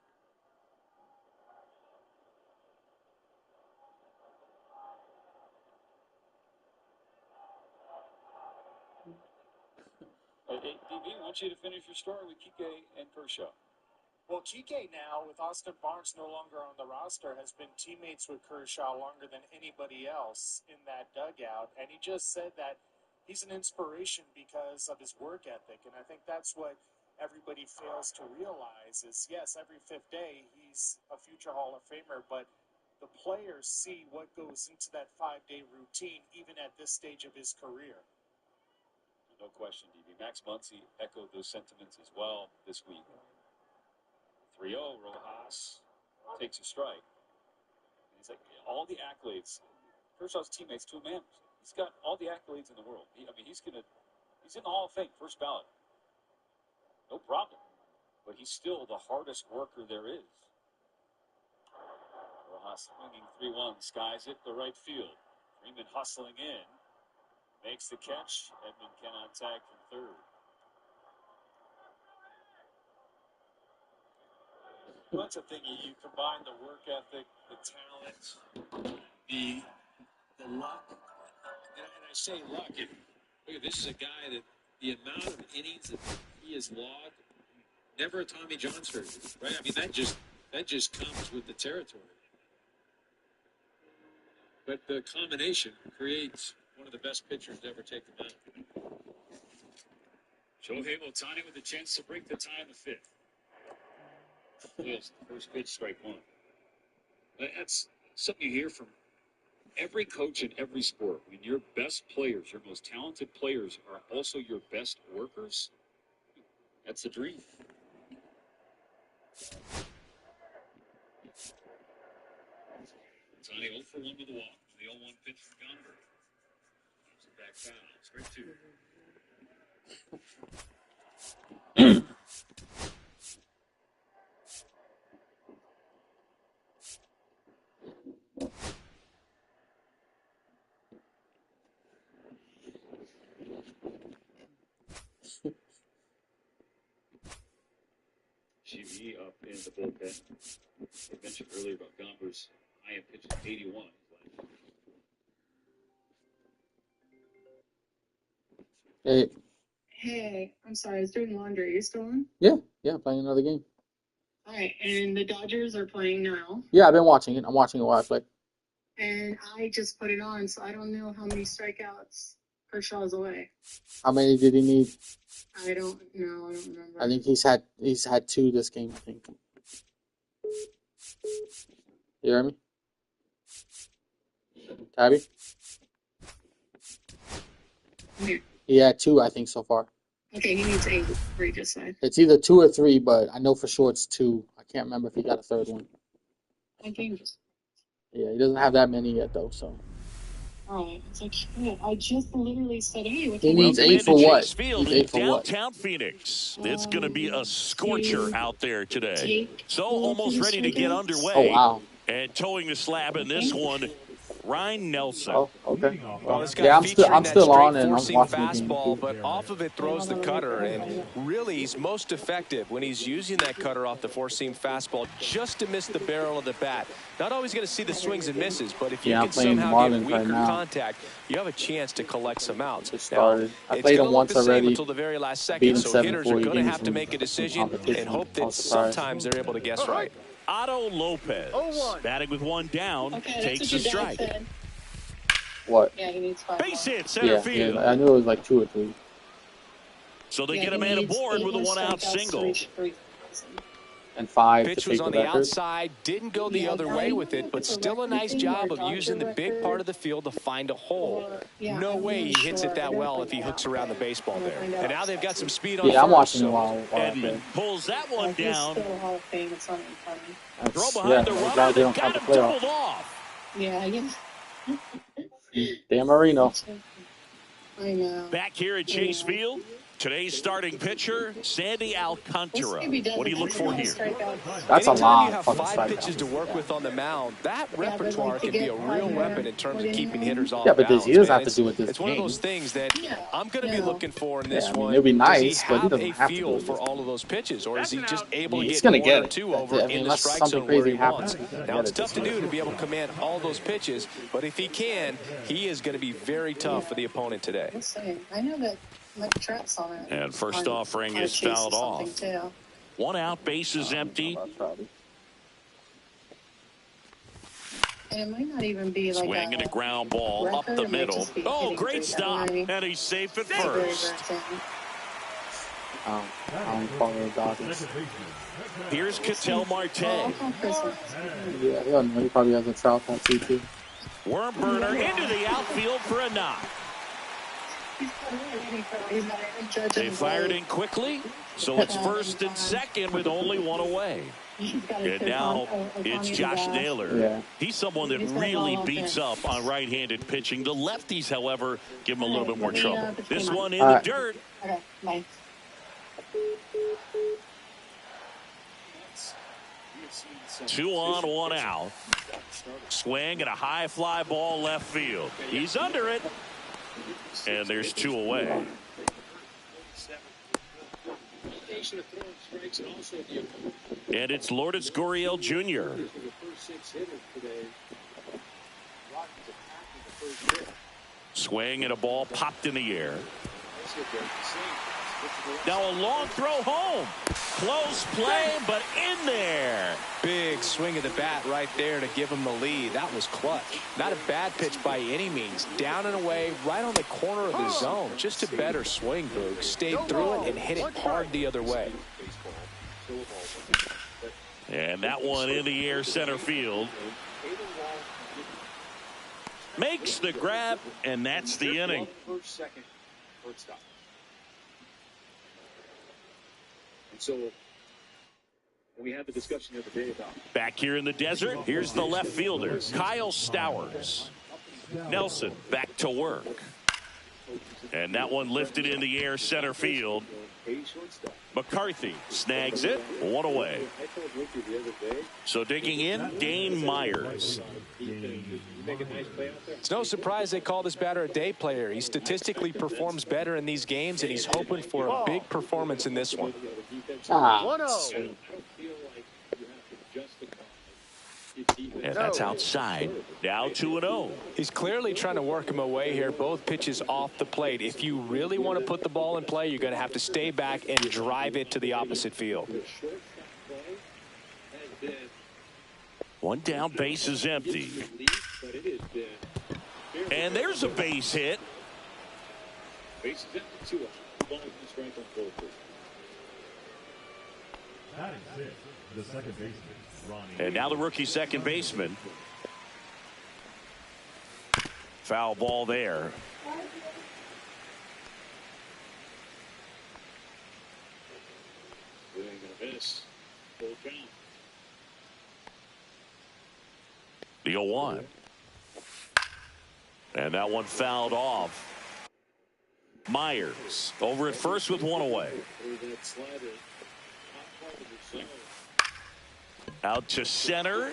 Hey, DB, I want you to finish your story with Kike and Kershaw. Well, Kike now, with Austin Barnes no longer on the roster, has been teammates with Kershaw longer than anybody else in that dugout. And he just said that he's an inspiration because of his work ethic. And I think that's what everybody fails to realize is, yes, every 5th day he's a future Hall of Famer, but the players see what goes into that 5-day routine even at this stage of his career. No question, DB. Max Muncy echoed those sentiments as well this week. 3-0, Rojas takes a strike. And he's like, all the accolades. Kershaw's teammates to a man. He's got all the accolades in the world. He's going to He's in the Hall of Fame, first ballot. No problem. But he's still the hardest worker there is. Rojas swinging 3-1, skies it to right field. Freeman hustling in. Makes the catch. Edman cannot tag from third. Well, that's the thing. You combine the work ethic, the talent, the luck. And I say luck. Look, this is a guy that the amount of innings that he has logged, never a Tommy John surgery, right? I mean, that just comes with the territory. But the combination creates one of the best pitchers to ever take the mound. Shohei Ohtani with a chance to break the tie in the fifth. Yes, first pitch, strike one. That's something you hear from every coach in every sport. When your best players, your most talented players, are also your best workers, that's the dream. Ohtani 0 for 1 with a walk. The 0-1 pitch from Gomber. It's a back foul. Straight two. GV up in the bullpen. I mentioned earlier about Gomber's high-end pitch of 81. Hey. Hey, I'm sorry, I was doing laundry. Are you still on? Yeah, playing another game. All right, and the Dodgers are playing now. Yeah, I've been watching it. I'm watching it while I play. And I just put it on, so I don't know how many strikeouts Kershaw's away. How many did he need? I don't know. I don't remember. I think he's had 2 this game, I think. You hear me? Tabby? Yeah. He had 2, I think, so far. Okay, he needs 8. Three just said. It's either 2 or 3, but I know for sure it's 2. I can't remember if he got a third one. I think. Yeah, he doesn't have that many yet, though, so. All right. It's like, shit. I just literally said, hey, what He time needs is 8 it? for what? Chase Field He's 8 for in what? downtown Phoenix. It's going to be a scorcher out there today. So almost ready to get underway. Oh, wow. And towing the slab in this one, Ryan Nelson. Oh, okay. Well, this guy Yeah, I'm featuring still that on, and I'm straight watching the four-seam game. fastball, but off of it throws the cutter, and really he's most effective when he's using that cutter off the four-seam fastball just to miss the barrel of the bat. Not always going to see the swings and misses, but if you Yeah, I'm can playing somehow get Marlins weaker right now. contact, you have a chance to collect some outs. It started. I It's played gonna him look once the same already. until the very last Beat second, him so hitters are 7-4. going to He have to make a decision and hope that sometimes they're able to guess right. Otto Lopez, batting with 1 down, Okay, takes that's a what your dad strike. said. What? Yeah, he needs 5 Base more. hit, center field. Yeah, I knew it was like 2 or 3. So they Yeah, get a he man needs aboard 8 with a more 1-out strikeouts to single. reach 3,000. And 5 Pitch to was take on the the record. outside, didn't go the other way with it, but still a nice job of using the big part of the field to find a hole. No way he hits it that well if he hooks around the baseball there. And now they've got some speed on Yeah, I'm first, watching so it while I play. Edman pulls that one He's down. still Hall of Fame. It's not even funny. Throw That's, behind yeah, the I'm runner. glad they They don't got count the him doubled playoffs. Yeah, off. Dan Marino. I know. Back here at Chase Field, today's starting pitcher, Sandy Alcantara. What do you look for here? That's a Anytime lot you have of 5 fucking pitches to strikeouts. work with on the mound, that repertoire can be a real weapon in terms of keeping hitters off Yeah, but balance. he doesn't man. have to do it this It's one of game. those things that I'm going to be looking for in this Yeah, I mean, one. it'd be Does he nice, but he have doesn't a have to do feel it for this all of those pitches, or is he just able to He's get gonna 1 get or it. 2 That's over it. I mean, in the unless strike something zone where crazy he wants? happens, he's gonna Now, get it's it tough to this do to be able to command all those pitches, but if he can, he is going to be very tough for the opponent today. Let's see. I know that Mike Trout's on it. And first offering is Chase or fouled something, off. too. 1 out, base is empty. And it might not even be like Swinging a ground ball up record, the it might middle. just be Oh, hitting great stop. 390. And he's safe at Very first. versatile. I don't follow the Dodgers. Here's Ketel Marte. Yeah, I don't know. He probably has a Trout tattoo too. Worm burner into the outfield for a knock. They fired in quickly, so it's first and second with only one away. And now it's Josh Naylor. Yeah. He's someone that really beats up on right-handed pitching. The lefties, however, give him a little bit more trouble. This one in the dirt. Okay, nice. 2 on, 1 out. Swing and a high fly ball left field. He's under it. And there's 2 away. And it's Lourdes Gurriel Jr. Swing and a ball popped in the air. Now a long throw home. Close play, but in there. Big swing of the bat right there to give him the lead. That was clutch. Not a bad pitch by any means. Down and away, right on the corner of the zone. Just a better swing, Boog. Stayed through it and hit it hard the other way. And that one in the air center field. Makes the grab, and that's the inning. So we had the discussion the other day about back here in the desert. Here's the left fielder, Kyle Stowers. Nelson back to work. And that one lifted in the air center field. McCarthy snags it, 1 away. So digging in, Dane Myers. It's no surprise they call this batter a day player. He statistically performs better in these games, and he's hoping for a big performance in this one. And that's outside. Now 2-0. He's clearly trying to work him away here. Both pitches off the plate. If you really want to put the ball in play, you're going to have to stay back and drive it to the opposite field. 1 down, base is empty. And there's a base hit. Base is empty, 2 ball is strike on both. Batting 6, the second baseman, Ronnie. And now the rookie second baseman. Foul ball there. We're going to miss. Full count. The 0-1. And that one fouled off. Myers over at first with 1 away. Out to center.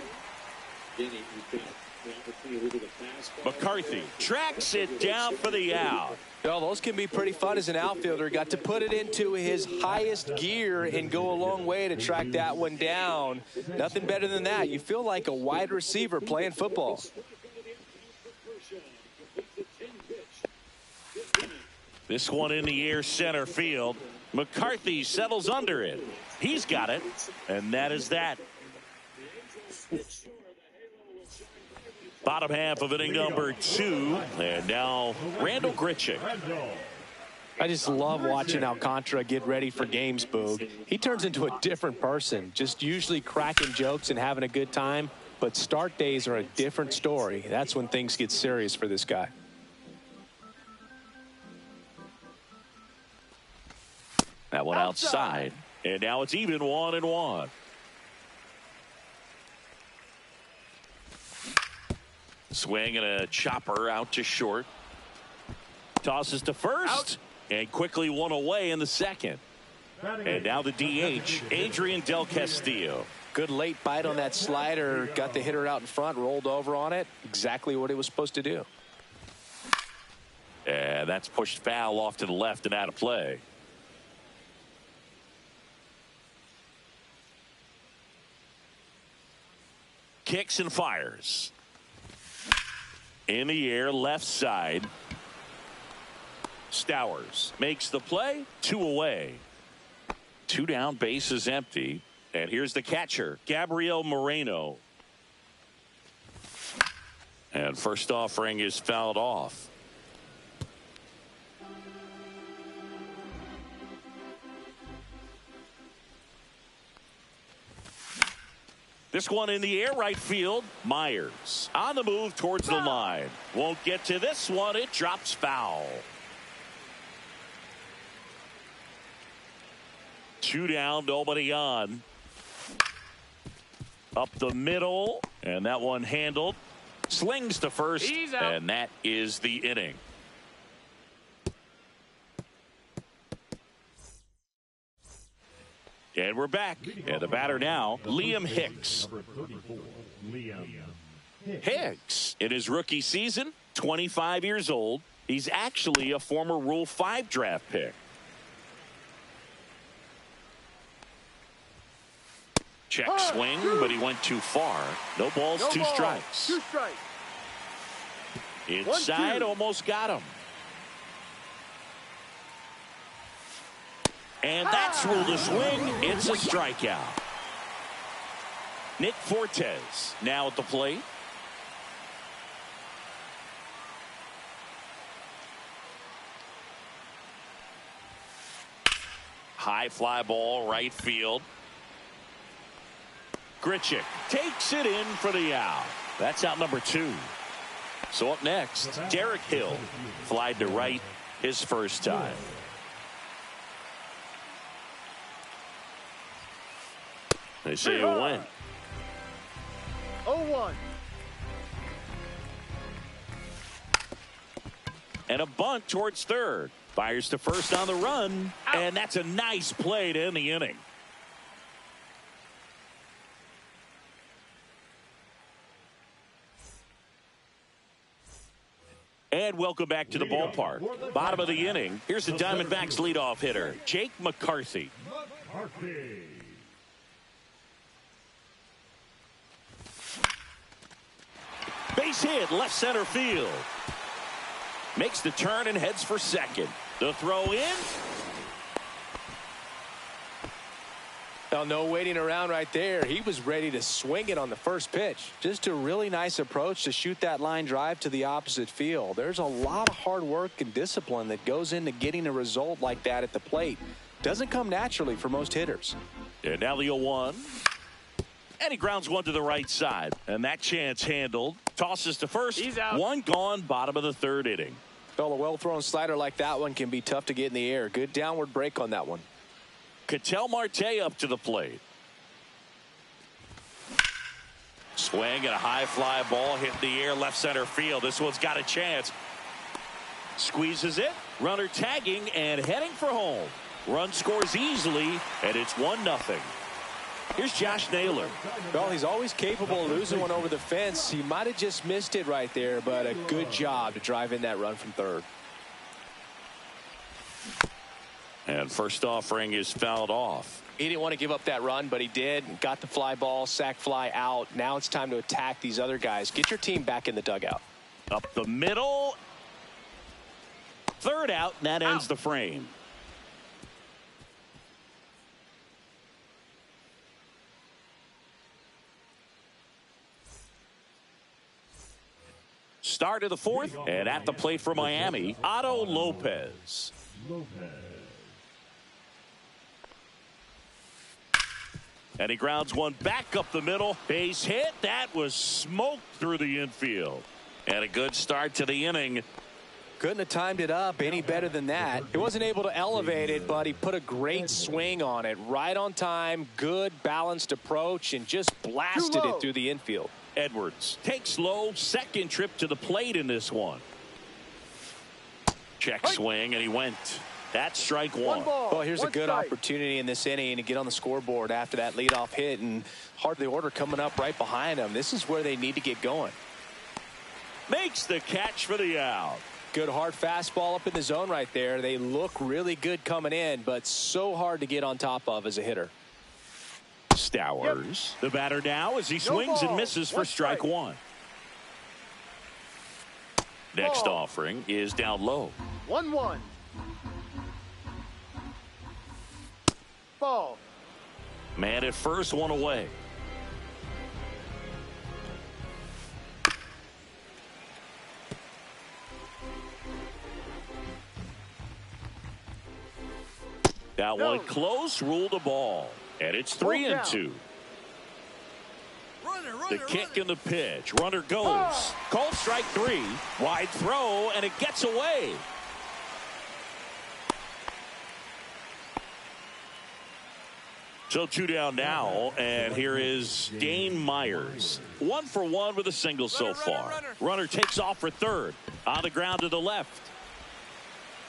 McCarthy tracks it down for the out. Well, those can be pretty fun as an outfielder. Got to put it into his highest gear and go a long way to track that one down. Nothing better than that. You feel like a wide receiver playing football. This one in the air center field. McCarthy settles under it. He's got it, and that is that. Bottom half of inning number 2, and now Randall Grichuk. I just love watching Alcantara get ready for games, Boog. He turns into a different person, just usually cracking jokes and having a good time, but start days are a different story. That's when things get serious for this guy. That one outside, and now it's even 1-1. Swing and a chopper out to short. Tosses to first. And quickly 1 away in the second. And now the DH, Adrian Del Castillo. Good late bite on that slider. Got the hitter out in front, rolled over on it. Exactly what he was supposed to do. And that's pushed foul off to the left and out of play. Kicks and fires. In the air, left side. Stowers makes the play, 2 away. 2 down, base is empty. And here's the catcher, Gabriel Moreno. And first offering is fouled off. This one in the air, right field. Myers on the move towards the line. Won't get to this one. It drops foul. 2 down, nobody on. Up the middle, and that one handled. Slings to first, and that is the inning. And we're back. And the batter now, Liam Hicks. Hicks, in his rookie season, 25 years old. He's actually a former Rule 5 draft pick. Check swing, but he went too far. No balls, two strikes. Inside, almost got him. And that's ruled a swing. It's a strikeout. Nick Fortes now at the plate. High fly ball, right field. Grichuk takes it in for the out. That's out number 2. So up next, Derek Hill. Flied to right his first time. They say it went. 0-1. And a bunt towards third. Fires to first on the run. And that's a nice play to end the inning. And welcome back to the ballpark. Bottom of the inning. Here's the Diamondbacks leadoff hitter, Jake McCarthy. Base hit, left center field. Makes the turn and heads for second. The throw in. Well, no waiting around right there. He was ready to swing it on the first pitch. Just a really nice approach to shoot that line drive to the opposite field. There's a lot of hard work and discipline that goes into getting a result like that at the plate. Doesn't come naturally for most hitters. And now the 0-1. And he grounds one to the right side. And that chance handled. Tosses to first. He's out. One gone, bottom of the third inning. Well, a well-thrown slider like that one can be tough to get in the air. Good downward break on that one. Ketel Marte up to the plate. Swing and a high fly ball hit the air left center field. This one's got a chance. Squeezes it. Runner tagging and heading for home. Run scores easily, and it's 1-0. Here's Josh Naylor. Well, he's always capable of losing one over the fence. He might have just missed it right there, but a good job to drive in that run from third. And first offering is fouled off. He didn't want to give up that run, but he did. Got the fly ball, sac fly out. Now it's time to attack these other guys. Get your team back in the dugout. Up the middle. Third out, and that ends the frame. Start of the fourth, and at the plate for Miami, Otto Lopez. And he grounds one back up the middle. Base hit. That was smoked through the infield. And a good start to the inning. Couldn't have timed it up any better than that. He wasn't able to elevate it, but he put a great swing on it. Right on time, good balanced approach, and just blasted it through the infield. Edwards takes low, second trip to the plate in this one. Check swing, and he went. That's strike one. Well, here's a good opportunity in this inning to get on the scoreboard after that leadoff hit, and heart of the order coming up right behind him. This is where they need to get going. Makes the catch for the out. Good hard fastball up in the zone right there. They look really good coming in, but so hard to get on top of as a hitter. Stowers, the batter now as he swings and misses for strike one. Next offering is down low. 1-1. Ball. Man at first, one away. That one close, ruled a ball. And it's 3-2. The kick and the pitch. Runner goes. Called strike three. Wide throw, and it gets away. So 2 down now, and here is Dane Myers. 1 for 1 with a single so far. Runner takes off for third. On the ground to the left.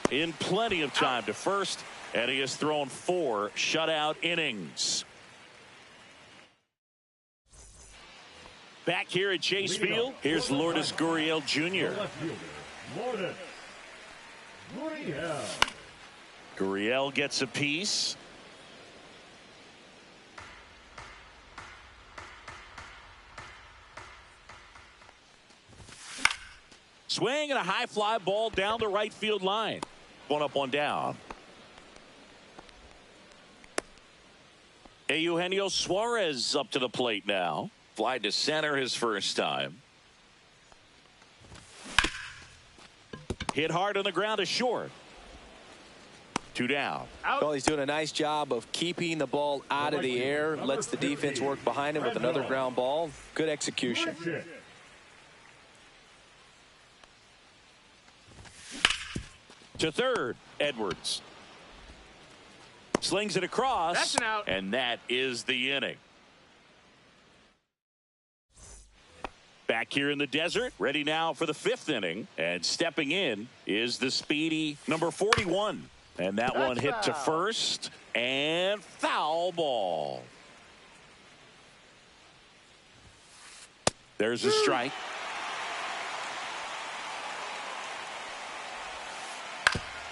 In plenty of time to first, and he has thrown 4 shutout innings. Back here at Chase Field, here's Lourdes Gurriel Jr. Lourdes Gurriel. Gurriel gets a piece. Swing and a high fly ball down the right field line. 1 up, 1 down. Eugenio Suarez up to the plate now. Fly to center his first time. Hit hard on the ground to short. 2 down. Well, he's doing a nice job of keeping the ball out of the air. Lets the defense work behind him with another ground ball. Good execution. To third, Edwards. Slings it across. That's an out. And that is the inning. Back here in the desert, ready now for the 5th inning. And stepping in is the speedy number 41. And that one hit to first. And foul ball. There's a strike.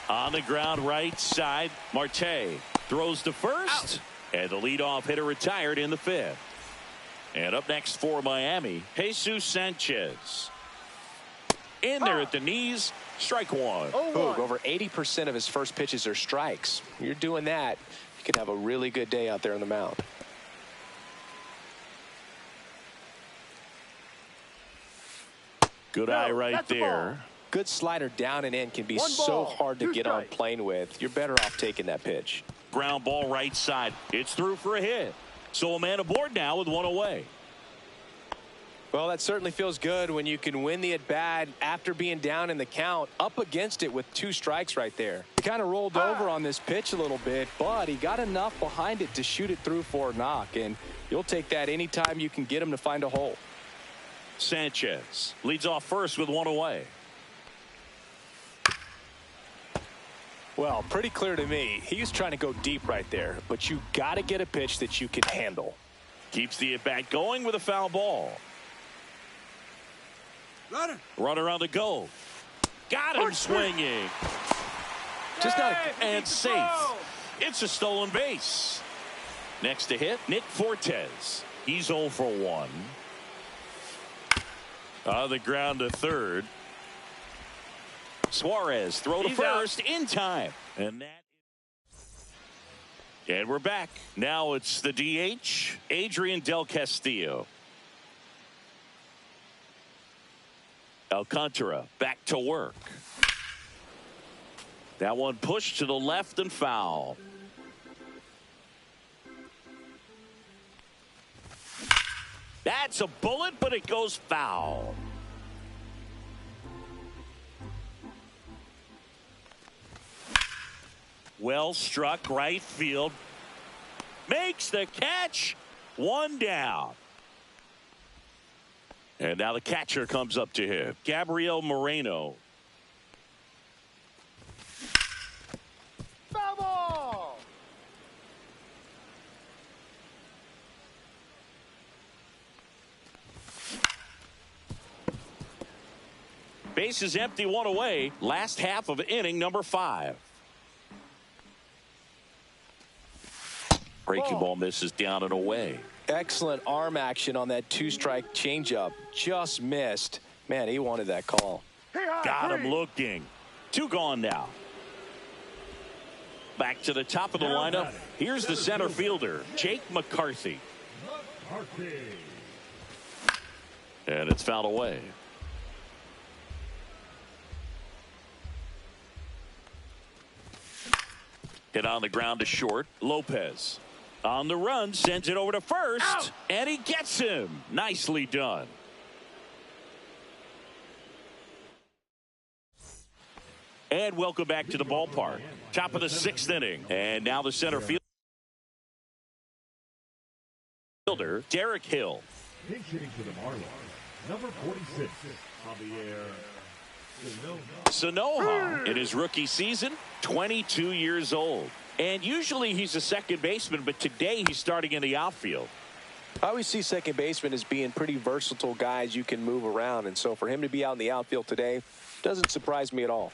On the ground right side, Marte throws to first. And the leadoff hitter retired in the 5th. And up next for Miami, Jesus Sanchez. In there at the knees, strike 1. Boog, over 80% of his first pitches are strikes. You're doing that, you could have a really good day out there on the mound. Good eye right there. Good slider down and in can be so hard to get on plane with. You're better off taking that pitch. Ground ball right side. It's through for a hit. So a man aboard now with 1 away. Well, that certainly feels good when you can win the at-bat after being down in the count, up against it with 2 strikes right there. He kind of rolled over on this pitch a little bit, but he got enough behind it to shoot it through for a knock, and you'll take that anytime you can get him to find a hole. Sanchez leads off first with 1 away. Well, pretty clear to me. He was trying to go deep right there, but you got to get a pitch that you can handle. Keeps the at-bat going with a foul ball. Runner on the go. Got him swinging. Just not and safe. It's a stolen base. Next to hit, Nick Fortes. He's 0 for 1. On the ground to third. Suarez throw to first in time. And we're back. Now it's the DH, Adrian Del Castillo. Alcantara back to work. That one pushed to the left and foul. That's a bullet, but it goes foul. Well struck right field. Makes the catch. 1 down. And now the catcher comes up to him. Gabriel Moreno. Foul ball! Base is empty, 1 away. Last half of inning number 5. Breaking ball misses down and away. Excellent arm action on that 2-strike changeup. Just missed. Man, he wanted that call. Got him looking. 2 gone now. Back to the top of the lineup. Here's the center fielder, Jake McCarthy. And it's fouled away. Hit on the ground to short. Lopez on the run, sends it over to first, and he gets him. Nicely done. And welcome back to the ballpark. Top of the 6th inning, and now the center field. fielder, Derek Hill. Pinch hitting for the Marlins, number 46, Javier Sanoja, in his rookie season, 22 years old. And usually he's a second baseman, but today he's starting in the outfield. I always see second basemen as being pretty versatile guys you can move around. And so for him to be out in the outfield today doesn't surprise me at all.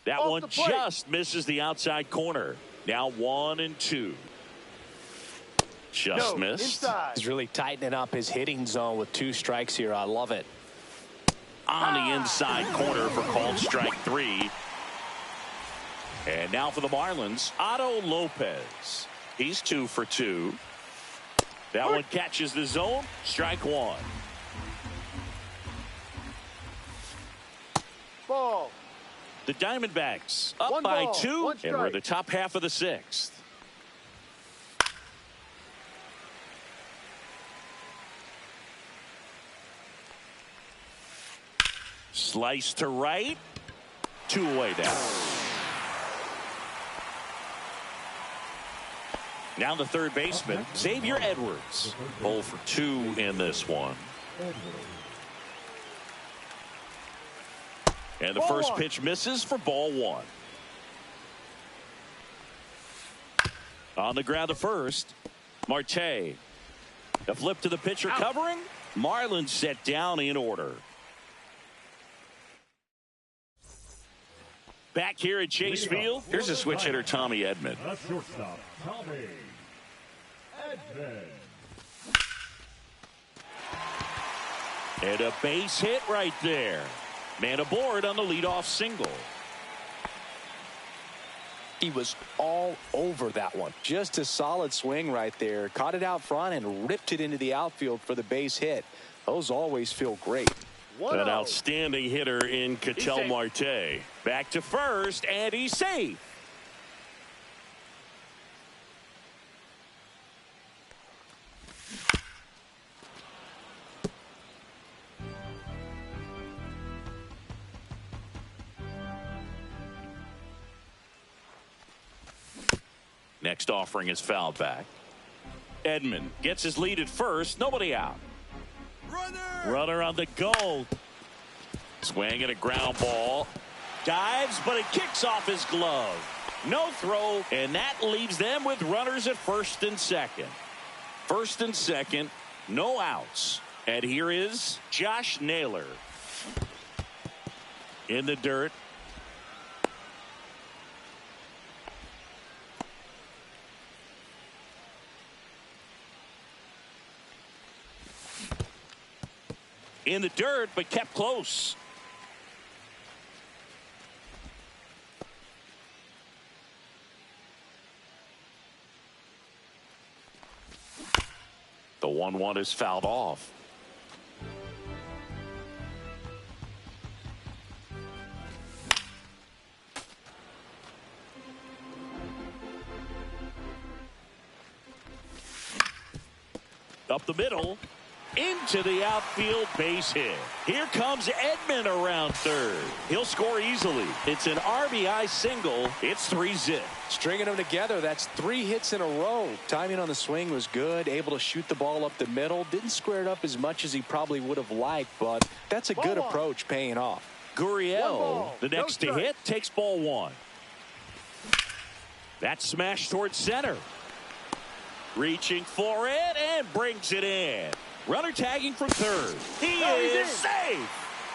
That one just misses the outside corner. Now 1-2. Just missed. He's really tightening up his hitting zone with 2 strikes here. I love it. On the inside corner for called strike 3. And now for the Marlins, Otto Lopez. He's 2 for 2. That one catches the zone. Strike 1. Ball. The Diamondbacks up by 2, and we're in the top half of the 6th. Slice to right. 2 away down. Now the third baseman, Xavier Edwards. 0 for 2 in this one. And the first pitch misses for ball 1. On the ground to first, Marte. The flip to the pitcher covering. Marlins set down in order. Back here at Chase Field, here's a switch hitter, Tommy Edman. A shortstop, Tommy Edman. And a base hit right there. Man aboard on the leadoff single. He was all over that one. Just a solid swing right there. Caught it out front and ripped it into the outfield for the base hit. Those always feel great. An outstanding hitter in Ketel Marte. Back to first, and he's safe. Next offering is fouled back. Edman gets his lead at first. Nobody out. Runner on the go. Swing and a ground ball. Dives, but it kicks off his glove. No throw, and that leaves them with runners at first and second. First and second, no outs. And here is Josh Naylor. In the dirt. In the dirt, but kept close. The 1-1 is fouled off. Up the middle. Into the outfield, base hit. Here comes Edman around third. He'll score easily. It's an RBI single. It's 3-zip. Stringing them together, that's 3 hits in a row. Timing on the swing was good. Able to shoot the ball up the middle. Didn't square it up as much as he probably would have liked, but that's a good approach paying off. Gurriel, the next to hit, takes ball 1. That smash towards center. Reaching for it and brings it in. Runner tagging from third. He is safe.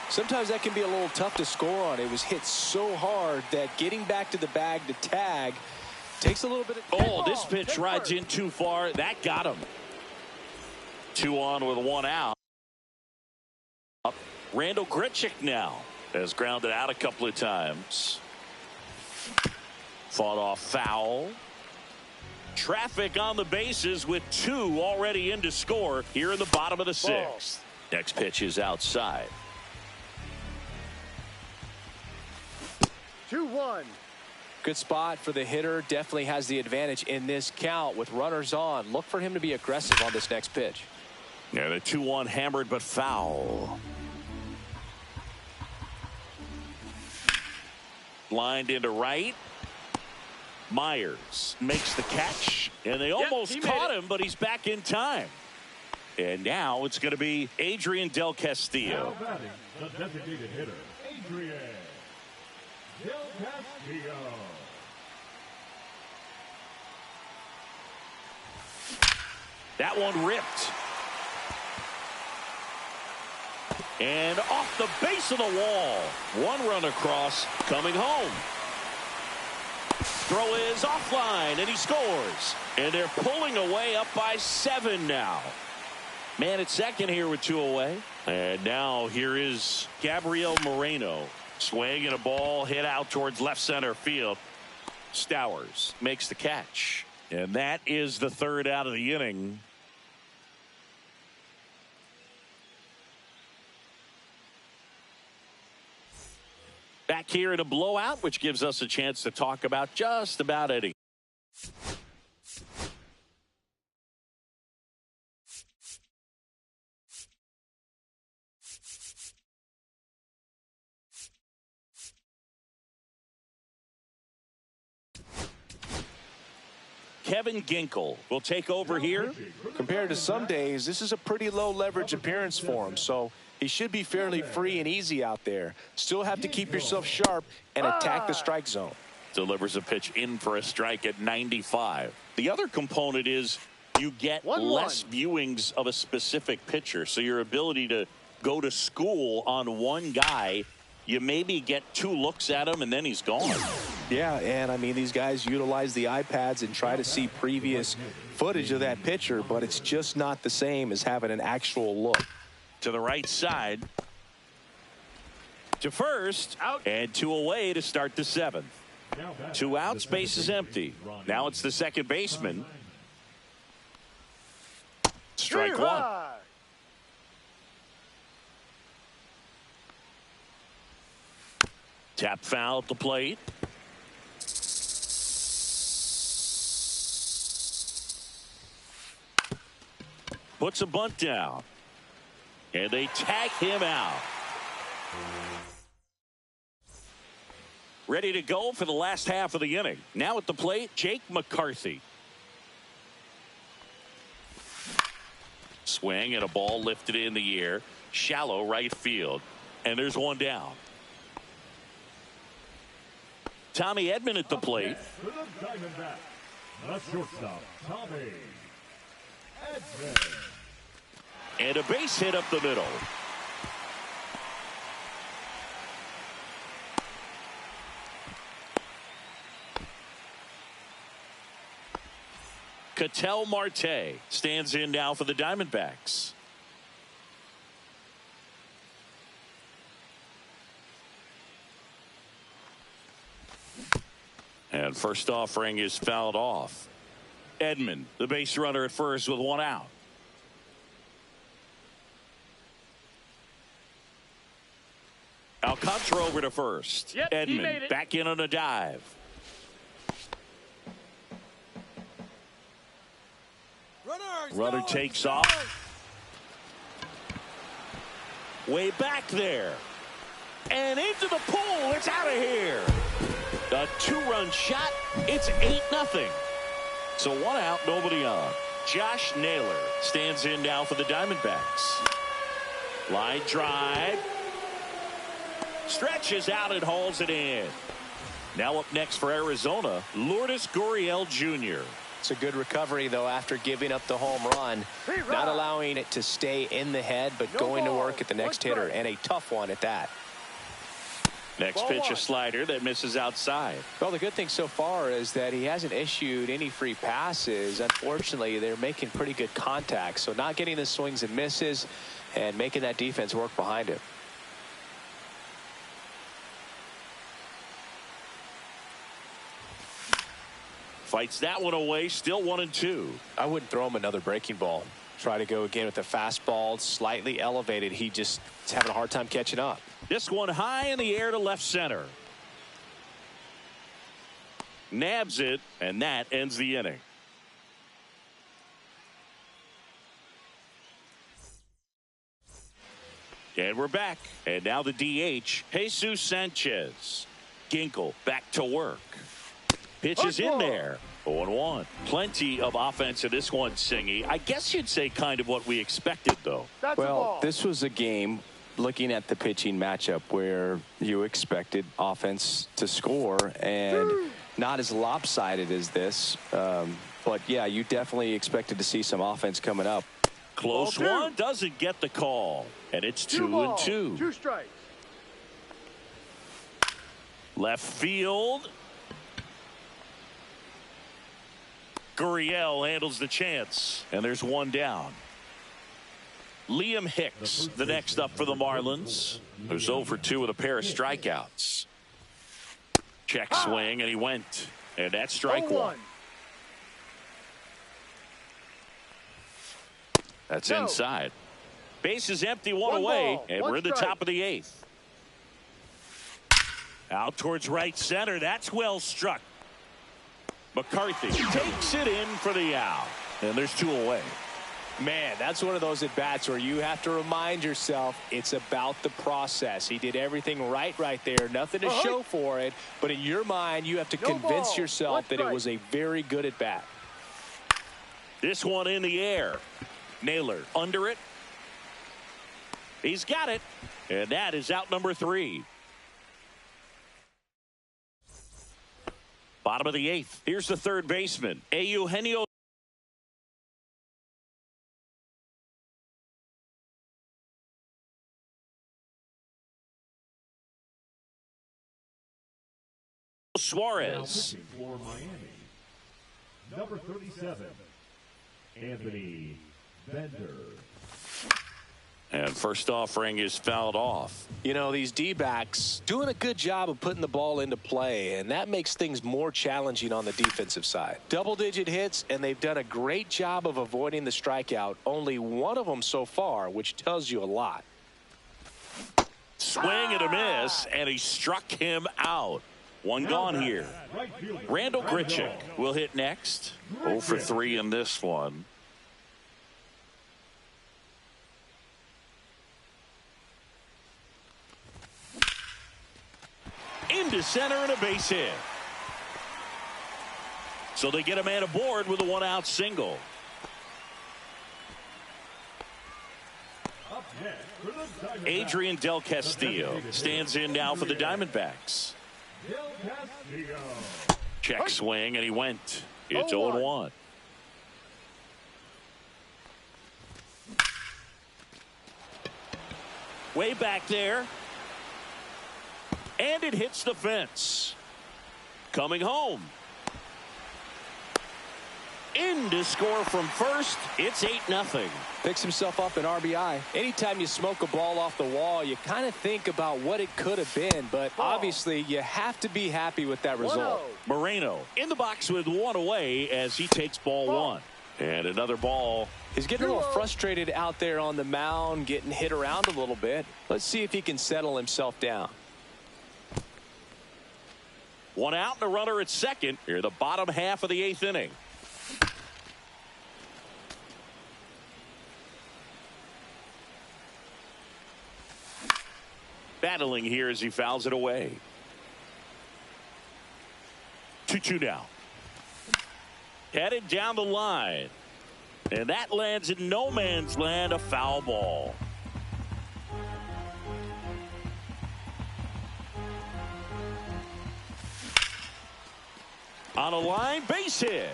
Sometimes that can be a little tough to score on. It was hit so hard that getting back to the bag to tag takes a little bit of... Oh, this pitch rides in too far. That got him. 2 on with 1 out. Randall Grichuk now has grounded out a couple of times. Fought off foul. Traffic on the bases with 2 already in to score here in the bottom of the 6th. Next pitch is outside. 2-1. Good spot for the hitter. Definitely has the advantage in this count with runners on. Look for him to be aggressive on this next pitch. Yeah, the 2-1 hammered but foul. Lined into right. Myers makes the catch, and they almost caught him, but he's back in time. And now it's going to be Adrian Del Castillo. Now batting, the designated hitter, Adrian Del Castillo. That one ripped. And off the base of the wall. One run across, coming home. Throw is offline, and he scores. And they're pulling away up by 7 now. Man at second here with 2 away. And now here is Gabriel Moreno. Swing and a ball hit out towards left center field. Stowers makes the catch. And that is the 3rd out of the inning. Back here in a blowout, which gives us a chance to talk about just about anything. Kevin Ginkel will take over here. Compared to some days, this is a pretty low leverage appearance for him, so he should be fairly free and easy out there. Still have to keep yourself sharp and attack the strike zone. Delivers a pitch in for a strike at 95. The other component is you get less viewings of a specific pitcher, so your ability to go to school on one guy, you maybe get 2 looks at him and then he's gone. Yeah, and I mean, these guys utilize the iPads and try to see previous footage of that pitcher, but it's just not the same as having an actual look. To the right side. To first. Out. And 2 away to start the 7th. 2 out, space is empty. Now it's the second baseman. Strike 1. Tap foul at the plate. Puts a bunt down. And they tag him out. Ready to go for the last half of the inning. Now at the plate, Jake McCarthy. Swing and a ball lifted in the air. Shallow right field. And there's one down. Tommy Edman at the plate. For the Diamondbacks, the shortstop, Tommy Edman. And a base hit up the middle. Ketel Marte stands in now for the Diamondbacks. And first offering is fouled off. Edman, the base runner at first with 1 out. Alcantara over to first. Edman back in on a dive. Runner takes off. Way back there. And into the pool. It's out of here. A 2-run shot. It's 8-0. So 1 out, nobody on. Josh Naylor stands in now for the Diamondbacks. Line drive. Stretches out and hauls it in. Now up next for Arizona, Lourdes Gurriel Jr. It's a good recovery, though, after giving up the home run. Not allowing it to stay in the head, but going to work at the next hitter, and a tough one at that. Next pitch, a slider that misses outside. Well, the good thing so far is that he hasn't issued any free passes. Unfortunately, they're making pretty good contact, so not getting the swings and misses and making that defense work behind him. Fights that one away, still 1-2. I wouldn't throw him another breaking ball. Try to go again with the fastball, slightly elevated. He just is having a hard time catching up. This one high in the air to left center. Nabs it, and that ends the inning. And we're back. And now the DH, Jesus Sanchez. Ginkel back to work. Pitches in there. 0-1. Plenty of offense in this one, Singy. I guess you'd say kind of what we expected, though. Well, this was a game, looking at the pitching matchup, where you expected offense to score, and not as lopsided as this. But, yeah, you definitely expected to see some offense coming up. Close one, doesn't get the call. And it's 2-2. 2 strikes. Left field. Gurriel handles the chance, and there's one down. Liam Hicks, the next up for the Marlins, who's 0 for 2 with a pair of strikeouts. Check swing, and he went. And that's strike one. That's inside. Base is empty, one away, and we're in the top of the 8th. Out towards right center. That's well struck. McCarthy takes it in for the out. And there's 2 away. Man, that's one of those at-bats where you have to remind yourself it's about the process. He did everything right there. Nothing to show for it. But in your mind, you have to convince yourself that it was a very good at-bat. This one in the air. Naylor under it. He's got it. And that is out number 3. Bottom of the 8th. Here's the third baseman, Eugenio Suarez. For Miami, number 37, Anthony Bender. And first offering is fouled off. You know, these D-backs doing a good job of putting the ball into play, and that makes things more challenging on the defensive side. Double-digit hits, and they've done a great job of avoiding the strikeout. Only one of them so far, which tells you a lot. Swing and a miss, and he struck him out. One gone here. Randall Grichuk will hit next. 0 for 3 in this one. Into center and a base hit. So they get a man aboard with a 1-out single. Adrian Del Castillo stands in now for the Diamondbacks. Check swing, and he went. It's 0-1. Way back there. And it hits the fence. Coming home. In to score from first. It's 8-0. Picks himself up an RBI. Anytime you smoke a ball off the wall, you kind of think about what it could have been. But obviously, you have to be happy with that result. Moreno in the box with 1 away as he takes ball 1. And another ball. He's getting a little frustrated out there on the mound, getting hit around a little bit. Let's see if he can settle himself down. 1 out and a runner at second. Here, the bottom half of the 8th inning. Battling here as he fouls it away. 2-2 now. Headed down the line. And that lands in no man's land, a foul ball. On a line, base hit.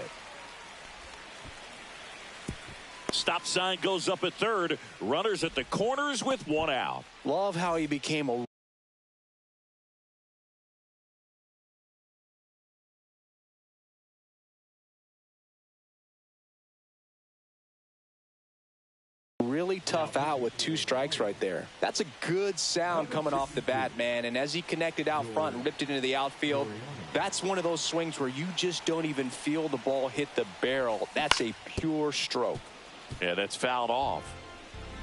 Stop sign goes up at third. Runners at the corners with 1 out. Love how he became a really tough out with 2 strikes right there. That's a good sound coming off the bat, man. And as he connected out front and ripped it into the outfield, that's one of those swings where you just don't even feel the ball hit the barrel. That's a pure stroke. Yeah, that's fouled off.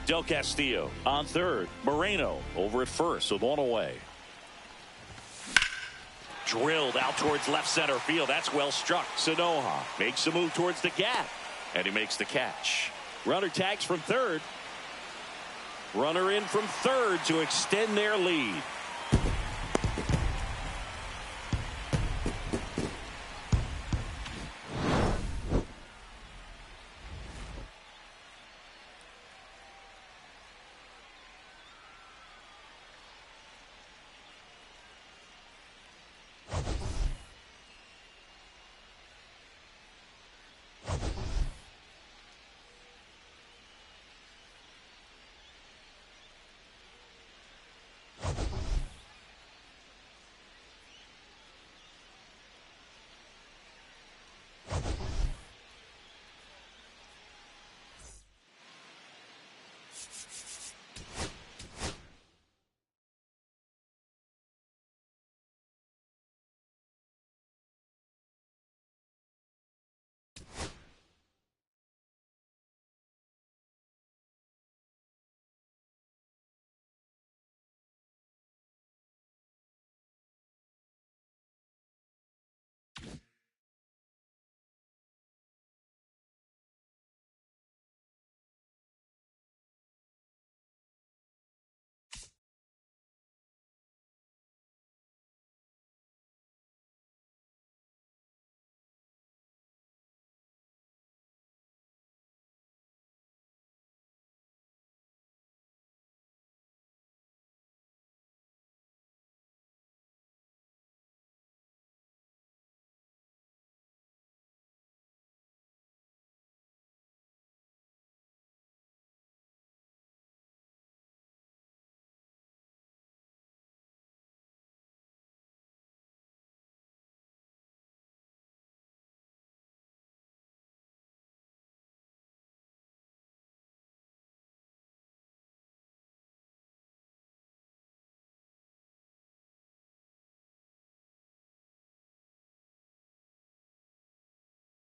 Del Castillo on third. Moreno over at first with 1 away. Drilled out towards left center field. That's well struck. Sanoja makes a move towards the gap, and he makes the catch. Runner tags from third. Runner in from third to extend their lead.